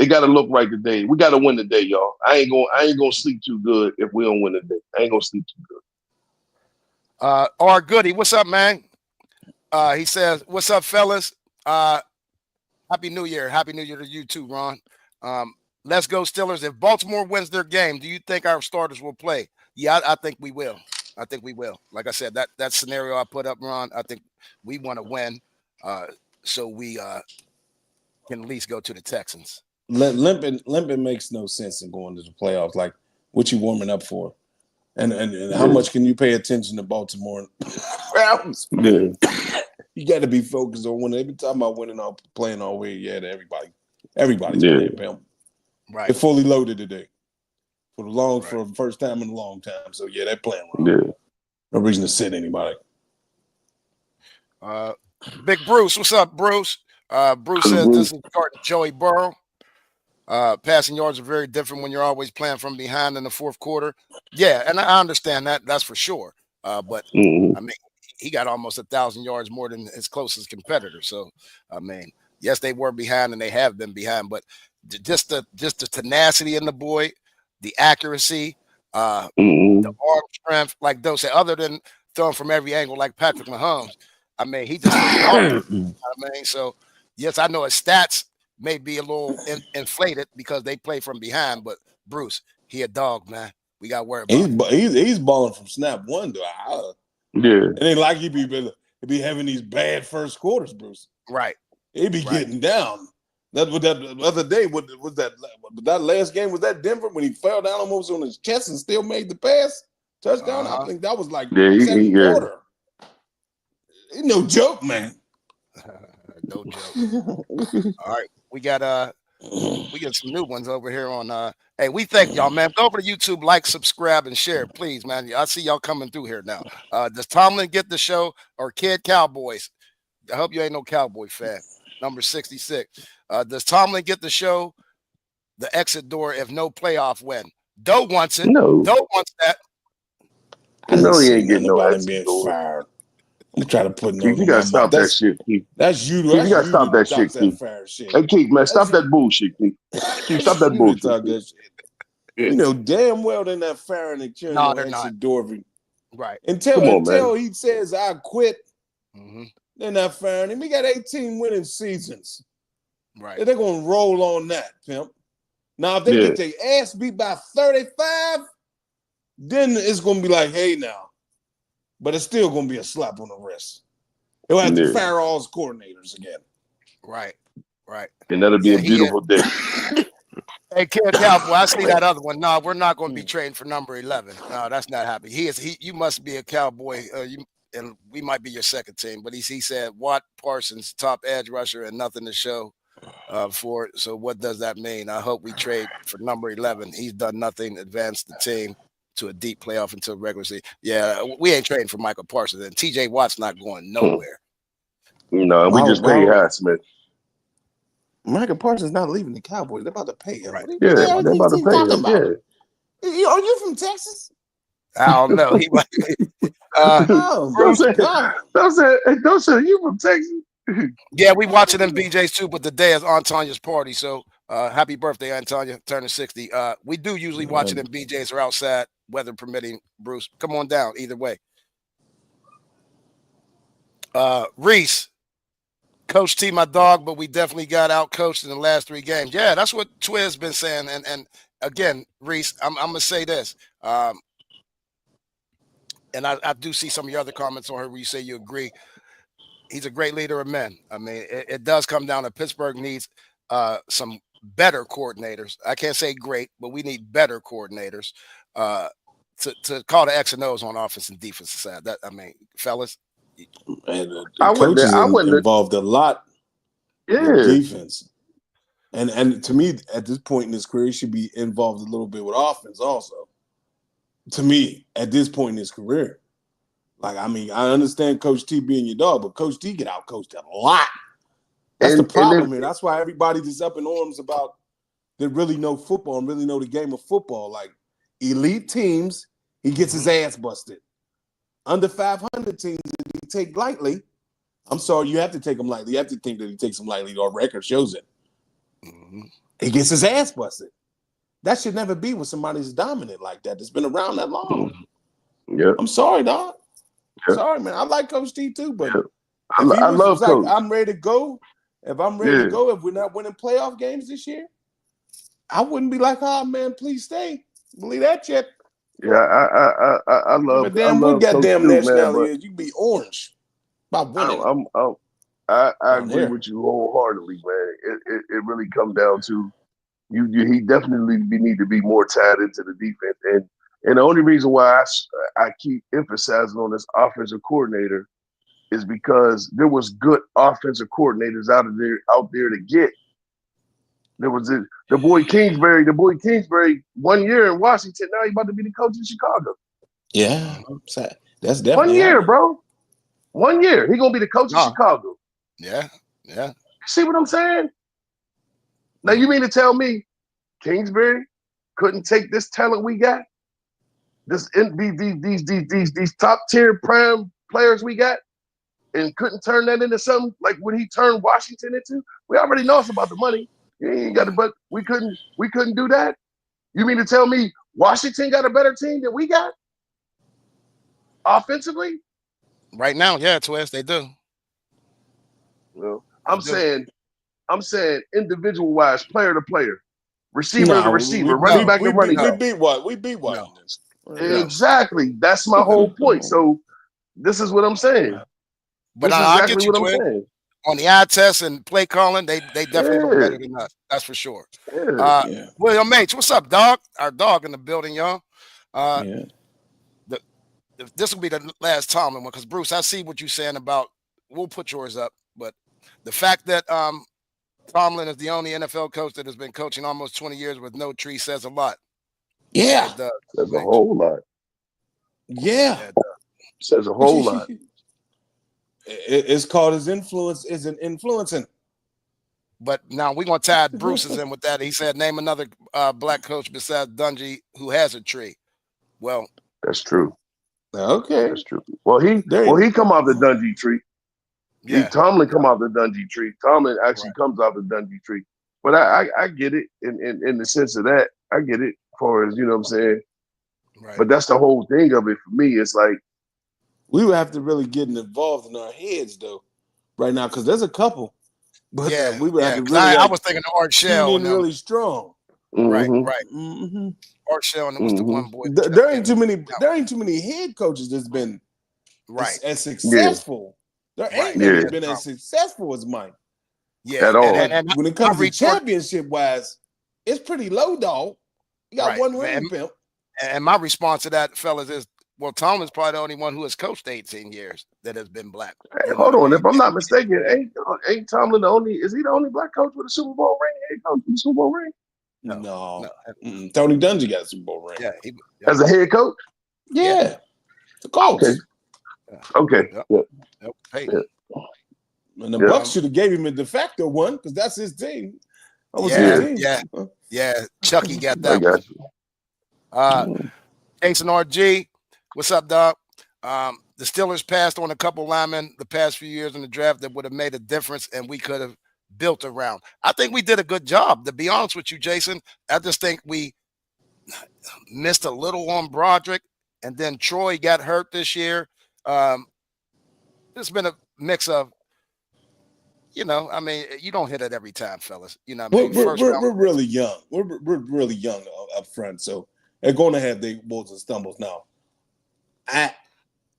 got to look right today. We got to win today, y'all. I ain't gonna sleep too good if we don't win today. I ain't gonna sleep too good. R. Goody, what's up, man? He says, "What's up, fellas? Happy New Year. Happy New Year to you too, Ron. Let's go Steelers. If Baltimore wins their game, do you think our starters will play? Yeah, I think we will. I think we will. Like I said, that scenario I put up, Ron, I think we want to win, so we." Can at least go to the Texans. limping makes no sense in going to the playoffs. Like, what you warming up for? And how much can you pay attention to Baltimore rounds? Yeah. You got to be focused on winning. Every time I winning, playing all way. Yeah, everybody's playing. Pimp. Right. They're fully loaded today for the first time in a long time. So yeah, they're playing wrong. Yeah. No reason to sit anybody. Big Bruce, what's up, Bruce? Bruce says this is starting Joey Burrow. Passing yards are very different when you're always playing from behind in the fourth quarter. Yeah, and I understand that. That's for sure. But I mean, he got almost 1,000 yards more than his closest competitor. So, I mean, yes, they were behind and they have been behind, but just the tenacity in the boy, the accuracy, the arm strength, like Doe said, other than throwing from every angle like Patrick Mahomes. I mean, he just I mean, so yes, I know his stats may be a little inflated because they play from behind, but Bruce, he a dog, man. We got to worry about he's balling from snap one, though. Yeah. It ain't like he be having these bad first quarters, Bruce. Right. He be getting down. That other day, what was that last game? Was that Denver when he fell down almost on his chest and still made the pass touchdown? I think that was like second quarter. No joke, man. No joke. All right, we got some new ones over here on. Hey, we thank y'all, man. Go over to YouTube, like, subscribe, and share, please, man. I see y'all coming through here now. Does Tomlin get the show or Kid Cowboys? I hope you ain't no Cowboy fan. Number 66. Does Tomlin get the show? The exit door if no playoff win. Doe wants it. No. Doe wants that. I know he ain't getting no exit door. Fired. I'm trying to put Keith, you gotta stop that shit, Keith. That's you. Keith, you gotta stop that shit, Keith. Hey, Keith, man, stop that bullshit, Keith. Keith, stop that bullshit. You know damn well they're not firing and cheering no exit door. Right. Until he says I quit, they're not firing him. He got 18 winning seasons. Right. They're gonna roll on that, pimp. Now, if they get their ass beat by 35, then it's gonna be like, hey now. But it's still going to be a slap on the wrist. They'll have to fire all his coordinators again. Right. And that'll be a beautiful day. Hey, Kid Cowboy, I see that other one. No, we're not going to be trading for number 11. No, that's not happening. You must be a Cowboy, and we might be your second team. But he said, Watt Parsons, top edge rusher, and nothing to show for it. So what does that mean? I hope we trade for number 11. He's done nothing to advance the team to a deep playoff until regular season. Yeah, we ain't trading for Michael Parsons, and TJ Watt's not going nowhere. No, we just paid Highsmith. Michael Parsons not leaving the Cowboys. They're about to pay him. Right. Yeah, they're about to pay him. Yeah. Are you from Texas? I don't know. He might be. Don't say you from Texas. Yeah, we watching them BJs too, but today is Antonya's party, so happy birthday, Antonia, turning 60. We do usually watching them BJs are outside, weather permitting. Bruce, come on down either way. Reese, Coach T, my dog, but we definitely got out coached in the last 3 games. Yeah, that's what Twiz been saying. And again, Reese, I'm gonna say this. And I do see some of your other comments on her where you say you agree. He's a great leader of men. I mean, it does come down to Pittsburgh needs some better coordinators. I can't say great, but we need better coordinators to call the X and O's on offense and defensive side. That, I mean, fellas. And coaches involved a lot with defense. And to me, at this point in his career, he should be involved a little bit with offense also. To me, at this point in his career. Like, I mean, I understand Coach T being your dog, but Coach T get out coached a lot. That's the problem here. That's why everybody just up in arms about that really know football and really know the game of football. Like, elite teams, he gets his ass busted. Under 500 teams that he take lightly, I'm sorry, you have to take them lightly. You have to think that he takes them lightly. Our record shows it. He gets his ass busted. That should never be when somebody's dominant like that. That's been around that long. Yeah, I'm sorry, dog. Yep. Sorry, man. I like Coach T too, but I love Coach. I'm ready to go. If I'm ready to go, if we're not winning playoff games this year, I wouldn't be like, oh man, please stay. Believe that yet. Yeah, I love. But damn, what goddamn nationality is? You be orange by winning. I agree with you wholeheartedly, man. It really comes down to he definitely need to be more tied into the defense. And the only reason why I keep emphasizing on this offensive coordinator is because there was good offensive coordinators out there to get. There was the boy Kingsbury. 1 year in Washington. Now he's about to be the coach in Chicago. Yeah, that's definitely 1 year, bro. 1 year. He gonna be the coach of Chicago. Yeah. See what I'm saying? Now you mean to tell me Kingsbury couldn't take this talent we got? These top tier prime players we got, and couldn't turn that into something like what he turned Washington into? We already know it's about the money. You ain't got it, but we couldn't do that. You mean to tell me Washington got a better team than we got offensively? Right now, yeah, Twist, they do. Well, I'm saying individual wise, player to player, receiver to receiver, running back to running back. We beat Washington. Exactly. That's my whole point. So this is what I'm saying. But I get you, Twin. On the eye test and play calling, they definitely look better than us. That's for sure. William H., what's up, dog? Our dog in the building, y'all. This will be the last Tomlin one because Bruce, I see what you're saying about. We'll put yours up, but the fact that Tomlin is the only NFL coach that has been coaching almost 20 years with no tree says a lot. Yeah, says a whole lot. Yeah, says a whole lot. It's called his influence isn't influencing. But now we're going to tie Bruce's in with that. He said, name another black coach besides Dungy who has a tree. Well, that's true. Okay. That's true. Well, he come off the Dungy tree. Yeah. Tomlin come off the Dungy tree. Tomlin actually comes off the Dungy tree. But I get it in the sense of that. I get it as far as, you know what I'm saying? Right. But that's the whole thing of it for me. It's like, we would have to really get involved in our heads, though, right now, because there's a couple. But we would have to really. I was thinking of Art Shell. Really strong. Right. Mm-hmm. Art Shell and what's the one boy? There ain't too many head coaches that's been as successful. Yeah. There ain't many been as successful as Mike. Yeah, at all. And when it comes to championship wise, it's pretty low, dog. You got one ring, pimp. And my response to that, fellas, is, well, Tomlin's probably the only one who has coached 18 years that has been black. Hey, hold on. If I'm not mistaken, ain't Tomlin is he the only black coach with a Super Bowl ring? Head coach with a Super Bowl ring? No. Tony Dungy got a Super Bowl ring. Yeah, as a head coach? Yeah. The coach. Okay. And the Bucs should have gave him a de facto one because that's his team. That was his team. Yeah. Chucky got that one. Jason RG. What's up, dog? The Steelers passed on a couple linemen the past few years in the draft that would have made a difference, and we could have built around. I think we did a good job, to be honest with you, Jason. I just think we missed a little on Broderick, and then Troy got hurt this year. It's been a mix of, you don't hit it every time, fellas. You know, we're really young. We're really young up front, so they're going to have their bulls and stumbles now.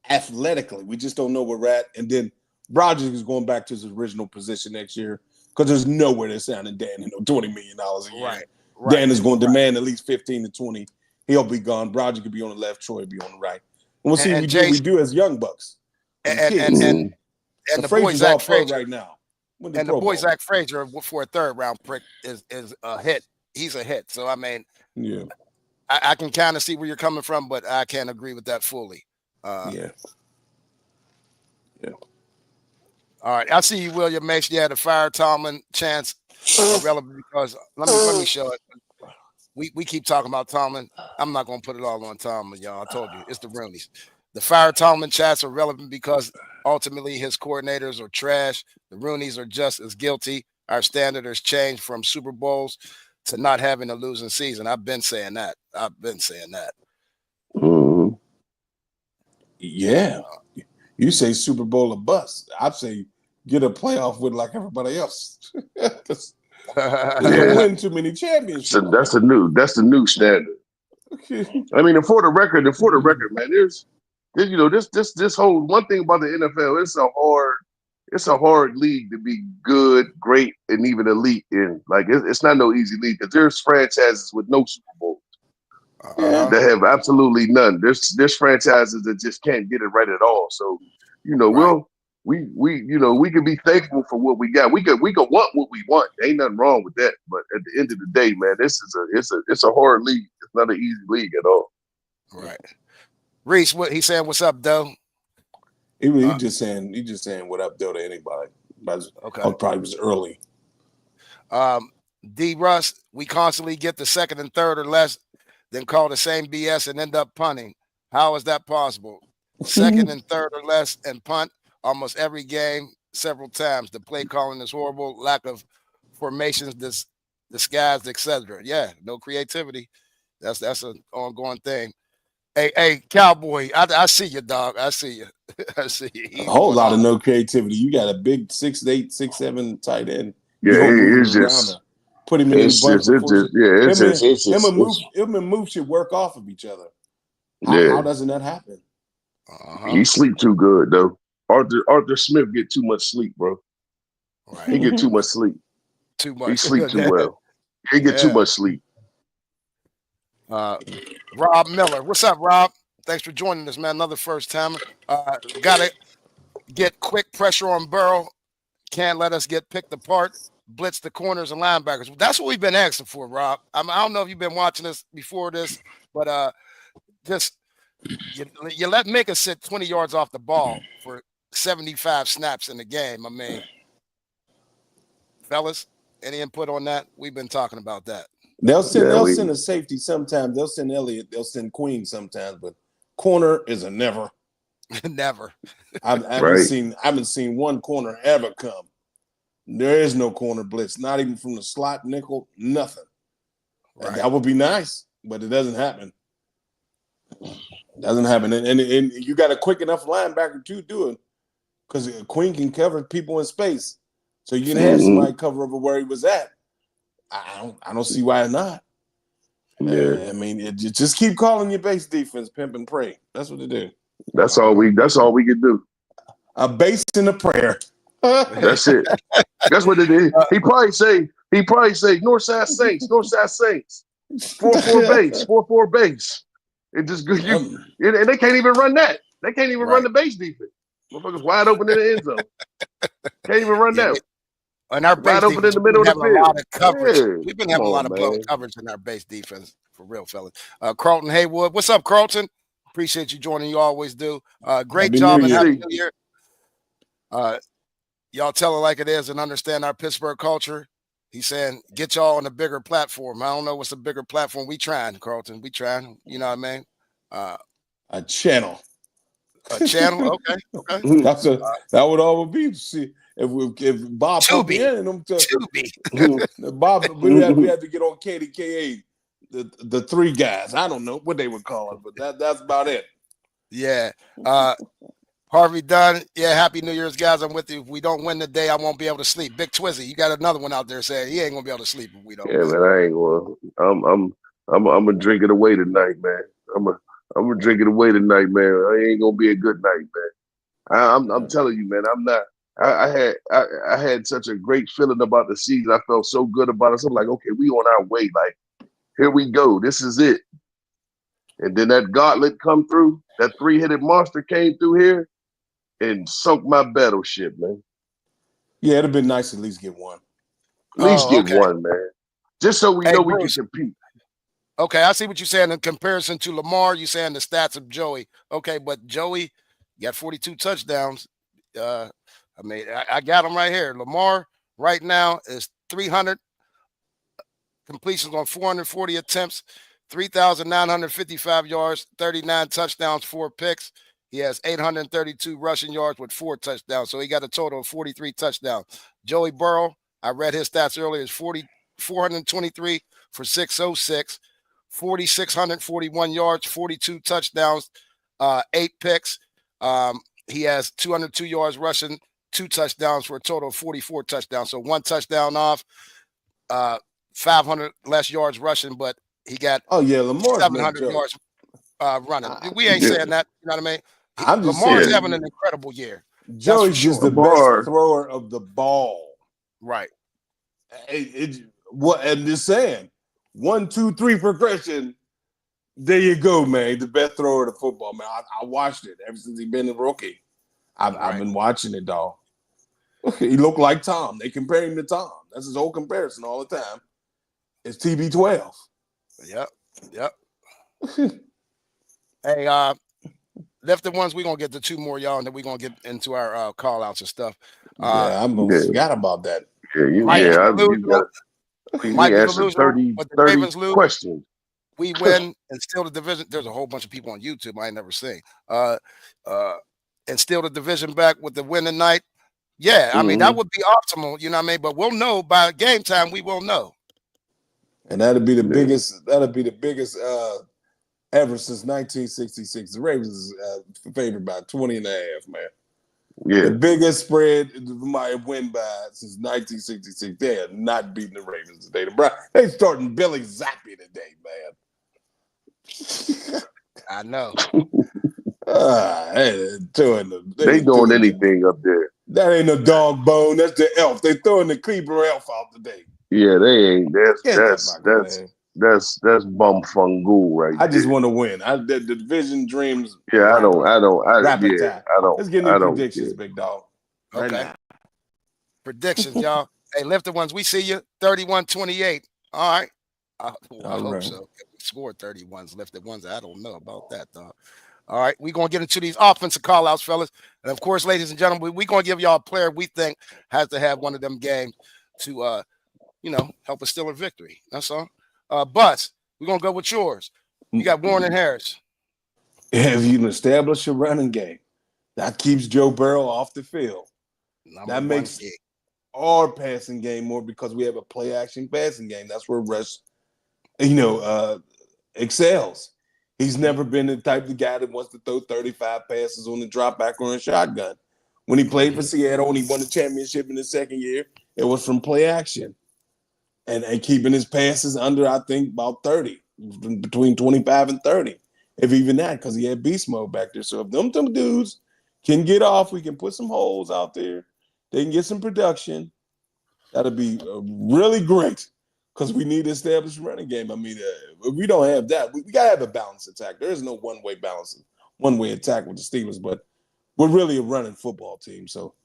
Athletically, we just don't know where we're at. And then Broderick is going back to his original position next year because there's nowhere they're signing Dan $20 million a year. Right. Dan is going to demand at least 15 to 20. He'll be gone. Broderick could be on the left. Troy will be on the right. And we'll see what we do as young bucks. And the boy Zach Frazier right now. And the boy Zach Frazier for a third round pick is a hit. He's a hit. So I can kind of see where you're coming from, but I can't agree with that fully. Yeah. All right. I see you, William Mason. Yeah, the fire Tomlin chance irrelevant because let me show it. We keep talking about Tomlin. I'm not gonna put it all on Tomlin, y'all. I told you it's the Roonies. The fire Tomlin chats are relevant because ultimately his coordinators are trash. The Roonies are just as guilty. Our standard has changed from Super Bowls to not having a losing season. I've been saying that. Mm-hmm. Yeah. You say Super Bowl or bust. I'd say get a playoff with like everybody else. Win too many championships. So that's the new standard. I mean, for the record, man, there's this whole one thing about the NFL. it's a hard league to be good, great, and even elite in. Like it's not no easy league because there's franchises with no Super Bowl that have absolutely none. There's franchises that just can't get it right at all. So, we can be thankful for what we got. We could want what we want. Ain't nothing wrong with that. But at the end of the day, man, it's a hard league. It's not an easy league at all. Right. Reese, what he saying? What's up, Doe? He just saying what up, Doe, to anybody. Okay. Probably was early. D. Russ, we constantly get the second and third or less, then call the same BS and end up punting. How is that possible? Second and third or less and punt almost every game, several times. The play calling is horrible. Lack of formations, disguised, etc. Yeah, no creativity. That's an ongoing thing. Hey, Cowboy, I see you, dog. I see you. I see you. A whole lot of no creativity. You got a big 6'8", 6'7" tight end. Yeah, it's just put him in the bunch. Him and Moose should work off of each other. How doesn't that happen? He sleep too good though. Arthur Smith get too much sleep, bro. Right. He get too much sleep. Too much. He sleep too well. He get too much sleep. Rob Miller. What's up, Rob? Thanks for joining us, man. Another first time. Gotta get quick pressure on Burrow. Can't let us get picked apart. Blitz the corners and linebackers. That's what we've been asking for, Rob. I don't know if you've been watching us before this, but just you let Micah sit 20 yards off the ball for 75 snaps in the game. I mean, fellas, any input on that? We've been talking about that. They'll send a safety sometimes. They'll send Elliott. They'll send Queen sometimes, but corner is a never. Never. I haven't seen one corner ever come. There is no corner blitz, not even from the slot, nickel, nothing. Right. That would be nice, but it doesn't happen. And you got a quick enough linebacker to do it because Queen can cover people in space. So you can have somebody cover over where he was at. I don't see why not. Yeah. I mean, just keep calling your base defense, pimp and pray. That's what they do. That's all we can do. A base and a prayer. That's it. That's what it is. He probably say Northside Saints, 4-4 base, 4-4 base. It just good. And they can't even run that. They can't even run the base defense. Motherfuckers wide open in the end zone. Can't even run that. And our base wide open in the middle of the field. A lot of coverage. Yeah. We've been having a lot of blown coverage in our base defense, for real, fellas. Carlton Haywood. What's up, Carlton? Appreciate you joining. You always do. Great job and Happy New Year. Y'all tell it like it is and understand our Pittsburgh culture. He's saying, get y'all on a bigger platform. I don't know what's a bigger platform. We trying, Carlton. We trying. You know what I mean? A channel. A channel? Okay. That would all be. See, if Bob put me in them Bob, we had to get on KDKA, the three guys. I don't know what they would call it, but that's about it. Yeah. Harvey Dunn, Happy New Year's, guys. I'm with you. If we don't win today, I won't be able to sleep. Big Twizzy, you got another one out there saying he ain't gonna be able to sleep if we don't. Yeah, man, I ain't gonna. I'm gonna drink it away tonight, man. I'm gonna drink it away tonight, man. It ain't gonna be a good night, man. I'm telling you, man. I'm not. I had such a great feeling about the season. I felt so good about it. So I'm like, okay, we on our way. Like, here we go. This is it. And then that gauntlet come through. That three-headed monster came through here and sunk my battleship, man. Yeah, it'd have been nice to at least get one. At least get one, man. Just so we know we can compete. Okay, I see what you're saying in comparison to Lamar. You're saying the stats of Joey. Okay, but Joey got 42 touchdowns. I mean, I got him right here. Lamar right now is 300 completions on 440 attempts, 3,955 yards, 39 touchdowns, 4 picks. He has 832 rushing yards with 4 touchdowns. So he got a total of 43 touchdowns. Joey Burrow, I read his stats earlier, is 423 for 606, 4,641 yards, 42 touchdowns, 8 picks. He has 202 yards rushing, 2 touchdowns for a total of 44 touchdowns. So 1 touchdown off, 500 less yards rushing, but he got Lamar 700 yards running. We ain't saying that. You know what I mean? I'm just Lamar's saying, having an incredible year. Joey's just the best thrower of the ball. Right. And just saying, 1, 2, 3 progression. There you go, man. The best thrower of the football, man. I watched it ever since he's been a rookie. I've been watching it, dog. He looked like Tom. They compare him to Tom. That's his whole comparison all the time. It's TB12. Yep. Hey, lifted ones, we're going to get to 2 more, y'all, and then we're going to get into our call-outs and stuff. I forgot about that. Might be answered 30 questions. We win and steal the division. There's a whole bunch of people on YouTube I ain't never seen. And steal the division back with the win tonight. Yeah, I mean, that would be optimal, you know what I mean? But we'll know by game time, we will know. And that'll be the biggest ever since 1966. The Ravens favored by 20 and a half, man. Yeah. The biggest spread might win by since 1966. They are not beating the Ravens today. They starting Billy Zappi today, man. I know. They doing anything up there. That ain't no dog bone. That's the elf. They throwing the Kleber elf out today. Yeah, they ain't. That's bumfungool right I just want to win. The division dreams. Yeah, I don't. Let's get into predictions, big dog. Okay. Predictions, y'all. Hey, lifted ones, we see you. 31-28. All right. I hope so. If we scored 31s, lifted ones. I don't know about that, dog. All right, we're going to get into these offensive call-outs, fellas. And, of course, ladies and gentlemen, we're going to give y'all a player we think has to have one of them games to, help us steal a victory. That's all. Bus, we're going to go with yours. You got Warren and Harris. If you can establish a running game, that keeps Joe Burrow off the field. That makes our passing game more because we have a play-action passing game. That's where Russ, excels. He's never been the type of guy that wants to throw 35 passes on the drop back or a shotgun. When he played for Seattle and he won the championship in his second year, it was from play action and keeping his passes under, I think, about 30, between 25 and 30, if even that, because he had beast mode back there. So if them dudes can get off, we can put some holes out there. They can get some production. That'll be really great. Because we need to establish a running game. I mean, if we don't have that, we got to have a balanced attack. There is no one-way attack with the Steelers, but we're really a running football team. So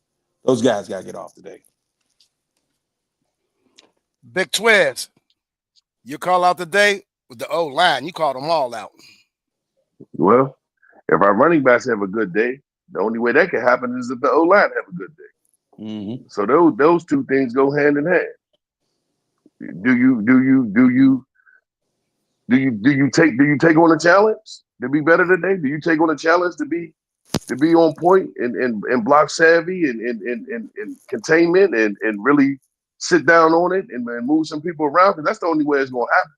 those guys got to get off today. Big Twiz, you call out today with the O-line. You called them all out. Well, if our running backs have a good day, the only way that can happen is if the O-line have a good day. Mm-hmm. So those two things go hand in hand. Do you take on a challenge to be better today? Do you take on a challenge to be on point and block savvy and containment and really sit down on it and move some people around? Because that's the only way it's going to happen.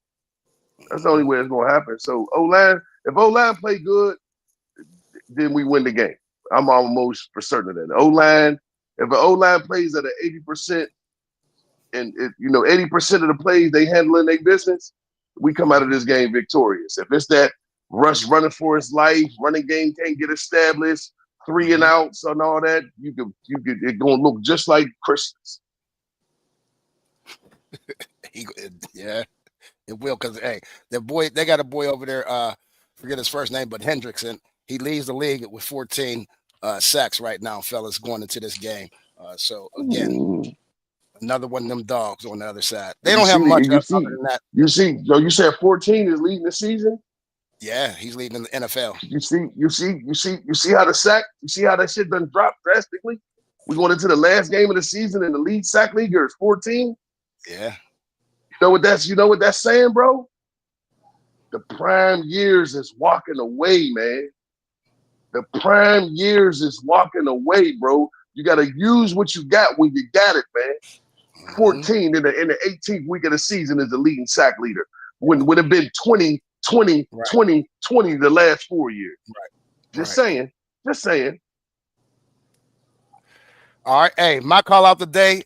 That's the only way it's going to happen. So if O-line play good, then we win the game. I'm almost for certain of that. If an O-line plays at an 80%. And 80% of the plays they handling their business, we come out of this game victorious. If it's that Russ running for his life, running game can't get established, 3 and outs and all that, you could it's gonna look just like Christmas. Yeah, it will, because they got a boy over there, forget his first name, but Hendrickson. He leads the league with 14 sacks right now, fellas, going into this game. So again. Another one of them dogs on the other side. They don't have much other than that. You said 14 is leading the season? Yeah, he's leading the NFL. You see how the sack, you see how that shit done dropped drastically? We going into the last game of the season and the lead sack leader is 14. Yeah. You know what that's saying, bro? The prime years is walking away, man. The prime years is walking away, bro. You got to use what you got when you got it, man. 14 in the 18th week of the season is the leading sack leader. When would have been 20 the last 4 years. Right. Just saying. All right. Hey, my call out today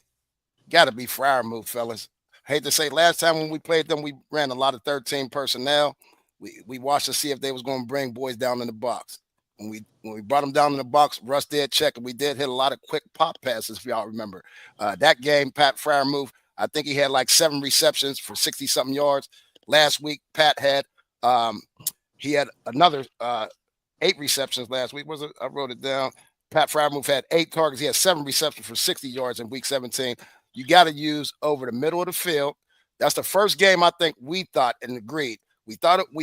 got to be Freiermuth, fellas. Hate to say, last time when we played them, we ran a lot of 13 personnel. We watched to see if they was going to bring boys down in the box. when we brought him down in the box, Russ did check, and we did hit a lot of quick pop passes, if y'all remember. That game, Pat Freiermuth, I think he had like 7 receptions for 60-something yards. Last week, Pat had he had another 8 receptions last week. Was it? I wrote it down. Pat Freiermuth had 8 targets. He had 7 receptions for 60 yards in week 17. You got to use over the middle of the field. That's the first game I think we thought and agreed. We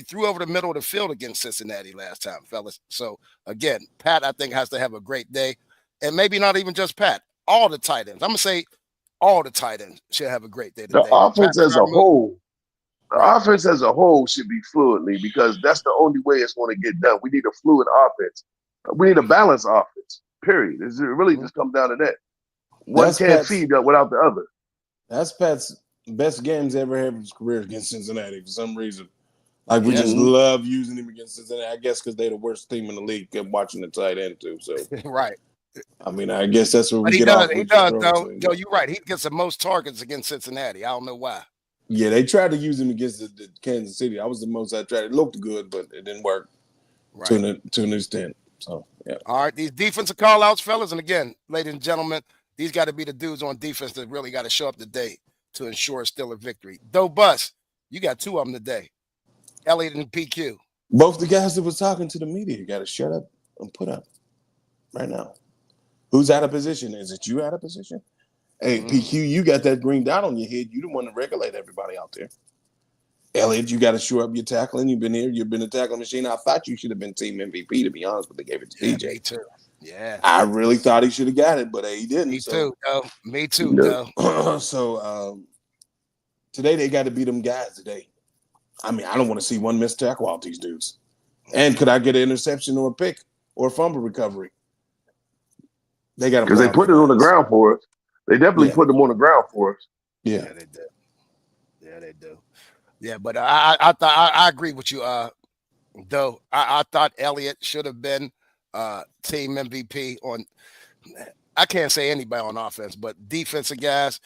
threw over the middle of the field against Cincinnati last time, fellas. So again, Pat, I think, has to have a great day. And maybe not even just Pat, all the tight ends. I'm gonna say all the tight ends should have a great day today. The offense as a whole. The offense as a whole should be fluidly, because that's the only way it's going to get done. We need a fluid offense. We need a balanced offense, period. It really just comes down to that. One can't feed without the other. That's Pat's best games ever had in his career against Cincinnati for some reason. Like, we just love using him against Cincinnati. I guess because they're the worst team in the league. Kept watching the tight end too. So right. I mean, I guess that's what we get off. He does, though. Joe, you're right. He gets the most targets against Cincinnati. I don't know why. Yeah, they tried to use him against the Kansas City. I was the most I tried. It looked good, but it didn't work to an extent. So, yeah. All right, these defensive call-outs, fellas. And again, ladies and gentlemen, these got to be the dudes on defense that really got to show up today to ensure still a victory. Doe Bus, you got 2 of them today. Elliott and PQ. Both the guys that was talking to the media, you got to shut up and put up right now. Who's out of position? Is it you out of position? Hey, PQ, you got that green dot on your head. You the one to regulate everybody out there. Elliott, you got to shore up your tackling. You've been here. You've been a tackling machine. I thought you should have been team MVP, to be honest, but they gave it to DJ. Me too. Yeah. I really thought he should have got it, but he didn't. Me too, though. Me too, though. So today they got to beat them guys today. I mean, I don't want to see one missed tackle out these dudes. And could I get an interception or a pick or a fumble recovery? They got to, because they put it on the ground for us. They definitely put them on the ground for us. Yeah, they do. Yeah, they do. Yeah, but I agree with you, though. I thought Elliott should have been team MVP on. I can't say anybody on offense, but defensive guys.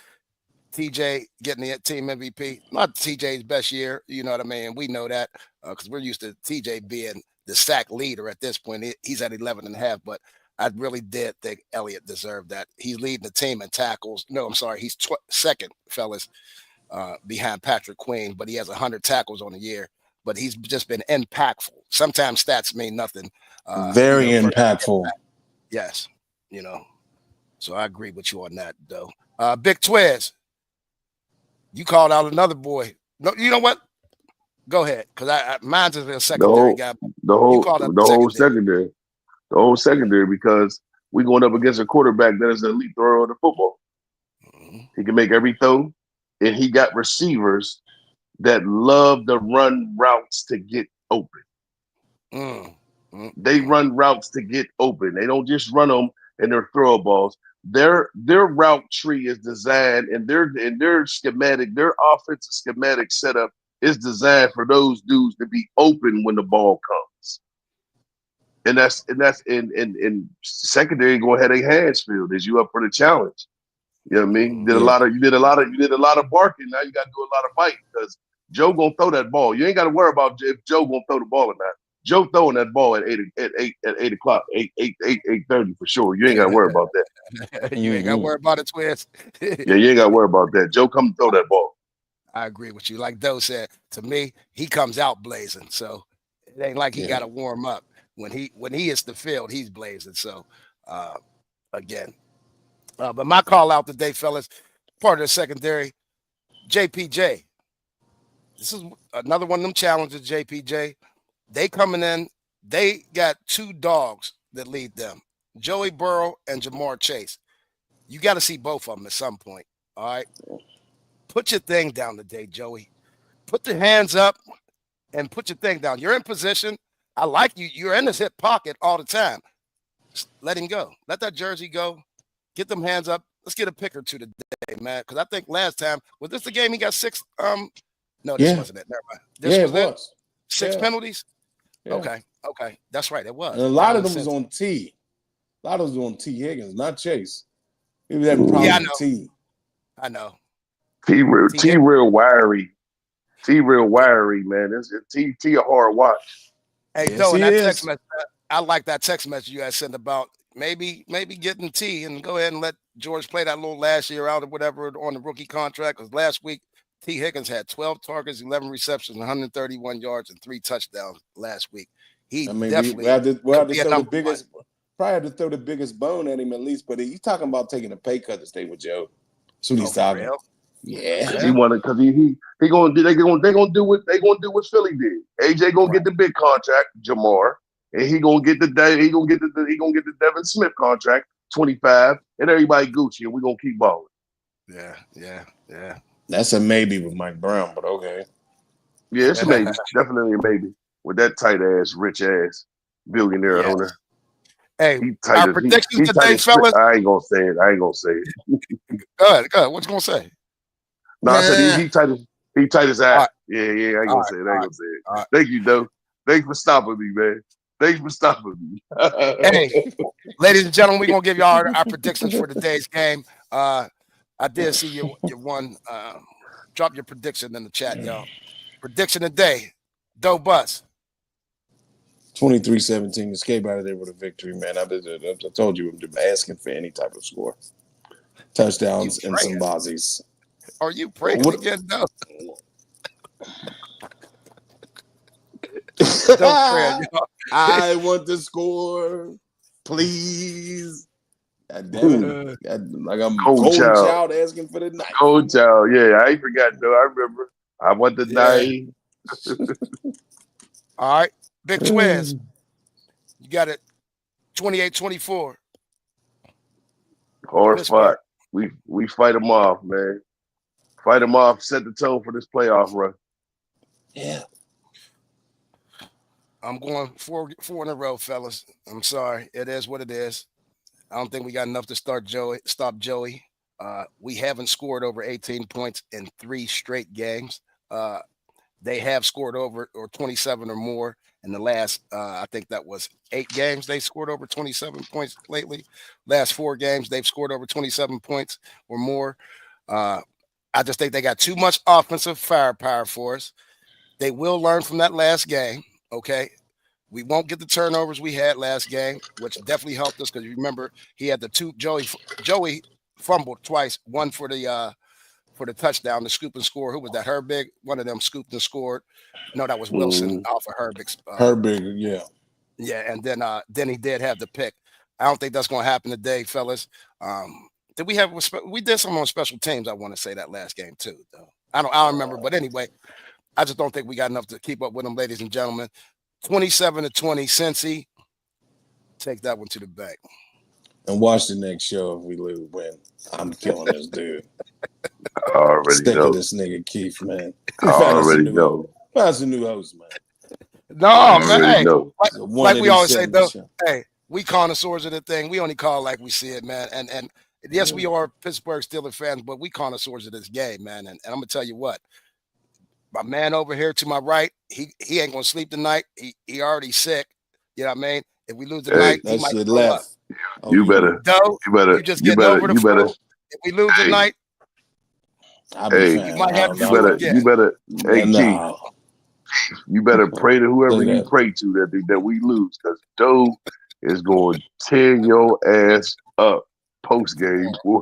TJ getting the team MVP, not TJ's best year, you know what I mean? We know that because we're used to TJ being the sack leader at this point. He's at 11.5, but I really did think Elliott deserved that. He's leading the team in tackles. No, I'm sorry. He's second, fellas, behind Patrick Queen, but he has 100 tackles on the year. But he's just been impactful. Sometimes stats mean nothing. Very impactful. Yes, So I agree with you on that, though. Big Twiz. You called out another boy. No, you know what? Go ahead, because mine's is a secondary guy. The whole secondary. The whole secondary, because we're going up against a quarterback that is an elite thrower of the football. He can make every throw, and he got receivers that love to run routes to get open. They run routes to get open. They don't just run them and they're throw balls. Their route tree is designed, and their schematic, their offensive schematic setup is designed for those dudes to be open when the ball comes. And that's in secondary, go ahead, their hands filled. Is you up for the challenge? You know what I mean? You did a lot of barking. Now you got to do a lot of biting, because Joe gonna throw that ball. You ain't got to worry about if Joe gonna throw the ball or not. Joe throwing that ball at 8 o'clock, 8:30 for sure. You ain't got to worry about that. You ain't got to worry about it, Twiz. Yeah, you ain't got to worry about that. Joe, come throw that ball. I agree with you. Like Doe said, to me, he comes out blazing. So it ain't like he got to warm up. When he hits the field, he's blazing. So again, but my call out today, fellas, part of the secondary, JPJ. This is another one of them challenges, JPJ. They coming in, they got 2 dogs that lead them, Joey Burrow and Jamar Chase. You got to see both of them at some point, all right? Put your thing down today, Joey. Put your hands up and put your thing down. You're in position. I like you. You're in his hip pocket all the time. Just let him go. Let that jersey go. Get them hands up. Let's get a pick or two today, man, because I think last time, was this the game he got 6? No, this wasn't it. Never mind. This was 6 penalties? Yeah. Okay. That's right. It was. And a lot of them was on T. A lot of them was on T. Higgins, not Chase. He was having problems with T. I know. T real wiry. T real wiry, man. T a hard watch. Hey, Doe, and that text message, I like that text message you guys sent about maybe getting T and go ahead and let George play that little last year out or whatever on the rookie contract. Because last week, T. Higgins had 12 targets, 11 receptions, 131 yards, and 3 touchdowns last week. He definitely we have to throw the biggest. Probably have to throw the biggest bone at him at least. But he's talking about taking a pay cut to stay with Joe. That's what he's talking. Real? Yeah, he wanted because he gonna they gonna do what Philly did. AJ gonna get the big contract, Jamar, and he gonna get the Devin Smith contract, 25, and everybody Gucci, and we gonna keep balling. Yeah. That's a maybe with Mike Brown, but okay. Yeah, it's a maybe, definitely a maybe with that tight ass, rich ass billionaire owner. Hey, our predictions today, fellas. I ain't gonna say it. Go ahead. What you gonna say? No, I said he tight as ass. Right. Yeah, I ain't gonna say it. Right. Thank you, Doe. Thanks for stopping me, man. Thanks for stopping me. Hey, ladies and gentlemen, we're gonna give y'all our predictions for today's game. I did see your one. Drop your prediction in the chat, y'all. Prediction today, Doe Bus. 23-17, escape out of there with a victory, man. I told you I'm asking for any type of score. Touchdowns and some bozzies. Are you praying again? No. Don't pray. I want to score, please. Like I'm cold child asking for the night. Cold child, yeah. I ain't forgot though. I remember. I want the night. All right. Big Twiz, you got it 28-24. Horse fight. We fight them off, man. Fight them off, set the tone for this playoff run. Yeah. I'm going four in a row, fellas. I'm sorry. It is what it is. I don't think we got enough to stop Joey. We haven't scored over 18 points in 3 straight games. They have scored over or 27 or more in the last, I think that was 8 games. They scored over 27 points lately. Last 4 games, they've scored over 27 points or more. I just think they got too much offensive firepower for us. They will learn from that last game, okay? We won't get the turnovers we had last game, which definitely helped us because you remember he had the 2 Joey fumbled twice, one for the touchdown, the scoop and score. Who was that? Herbig? One of them scooped and scored. No, that was Wilson off of Herbig's. Herbig, yeah. Yeah, and then he did have the pick. I don't think that's going to happen today, fellas. We did some on special teams. I want to say that last game too, though. I don't remember, but anyway, I just don't think we got enough to keep up with them, ladies and gentlemen. 27-20, Cincy. Take that one to the bank. And watch the next show if we win. I'm killing this dude. I already Stick know. with this nigga Keith, man. I already know. That's a new host, man. No, man. Hey, like we always say, though. Show. Hey, we connoisseurs of the thing. We only call like we see it, man. And yes, we are Pittsburgh Steelers fans, but we connoisseurs of this game, man. And I'm gonna tell you what. My man over here to my right, he ain't gonna sleep tonight. He already sick. You know what I mean? If we lose tonight, he might throw up. You better. You just getting over the flu. If we lose tonight, you might have to you better. Hey, Keith, you better pray to whoever you pray to that we lose, because Doe is going to tear your ass up post game, boy.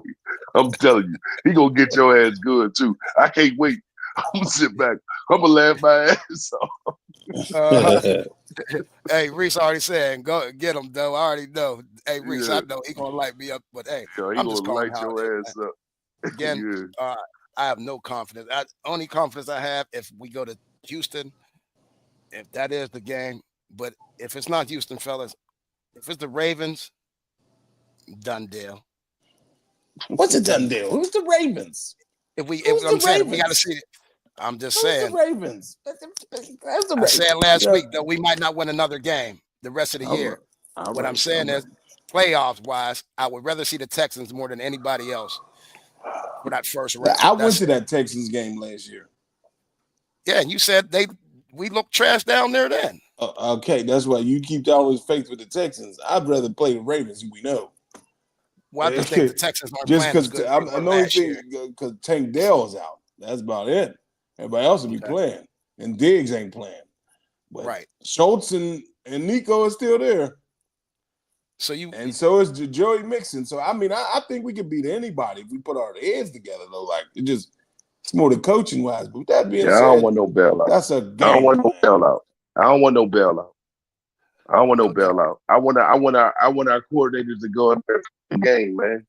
I'm telling you, he gonna get your ass good too. I can't wait. I'm gonna sit back. I'm gonna laugh my ass off. Hey, Reese already saying, go get him, though. I already know. Hey, Reese, I know he gonna light me up, but hey, I'm just calling light your ass up. Again, I have no confidence. Only confidence I have if we go to Houston, if that is the game. But if it's not Houston, fellas, if it's the Ravens, done deal. What's a done deal? Who's the Ravens? I'm saying we got to see it. I'm just saying. The Ravens. I said last week that we might not win another game the rest of the year. What I'm saying is, playoffs wise, I would rather see the Texans more than anybody else for that first round. I went to that Texans game last year. Yeah, and you said we looked trash down there then. Okay, that's why you keep all this faith with the Texans. I'd rather play the Ravens, we know. Well, I just think the Texans aren't playing as good. I know because Tank Dell's out. That's about it. Everybody else will be playing, and Diggs ain't playing. But right. Schultz and And Nico is still there. So is Joey Mixon. So I think we can beat anybody if we put our heads together though. Like it's more the coaching wise. But with that being said, I don't want no bailout. That's a game. I don't want no bailout. I don't want no bailout. I want our coordinators to go in there the game, man.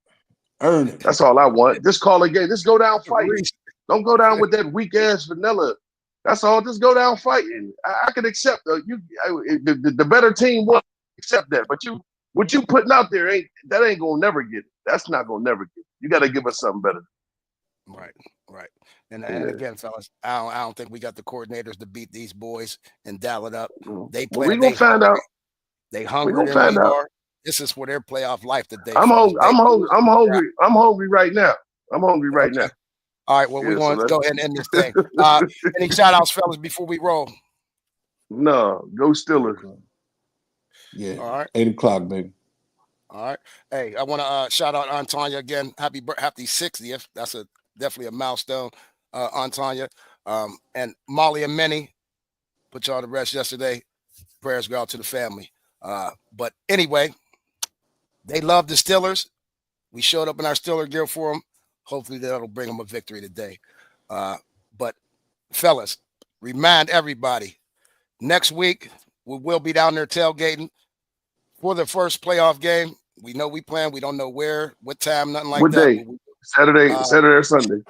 Earn it. That's all I want. Just call a game. Just go down fighting. Don't go down with that weak ass vanilla. That's all. Just go down fighting. I can accept the better team will accept that. But what you putting out there ain't gonna never get it. That's not gonna never get it. You got to give us something better. Right. And again, fellas, I don't think we got the coordinators to beat these boys and dial it up. They play. We gonna find out. They hungry than we are. This is for their playoff life today. I'm hungry. I'm hungry right now. All right. Well, we're going to go ahead and end this thing. Any shout outs, fellas, before we roll? No, go Steelers. Yeah. All right. 8:00, baby. All right. Hey, I want to shout out Aunt Tanya again. Happy 60th. That's definitely a milestone, Aunt Tanya. And Molly and Minnie put y'all to rest yesterday. Prayers go out to the family. But anyway, they love the Steelers. We showed up in our Steeler gear for them. Hopefully that'll bring them a victory today. But fellas, remind everybody, next week we will be down there tailgating for the first playoff game. We know we plan. We don't know where, what time, nothing like what that. Day? Saturday or Sunday?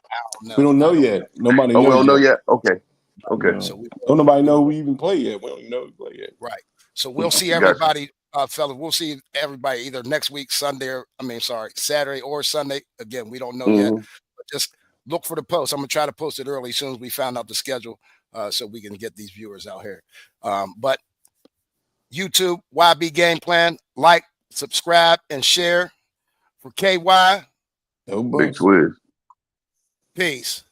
We don't know yet. Nobody knows. We don't know yet. Okay. So don't nobody know we even play yet. We don't even know we play yet. Right. So we'll see everybody, fellas. We'll see everybody either next week, Saturday or Sunday. Again, we don't know yet. But just look for the post. I'm gonna try to post it early as soon as we found out the schedule, so we can get these viewers out here. But YouTube, YB Game Plan, like, subscribe, and share. For KY, Doe Bus. Big Twizzy. Peace.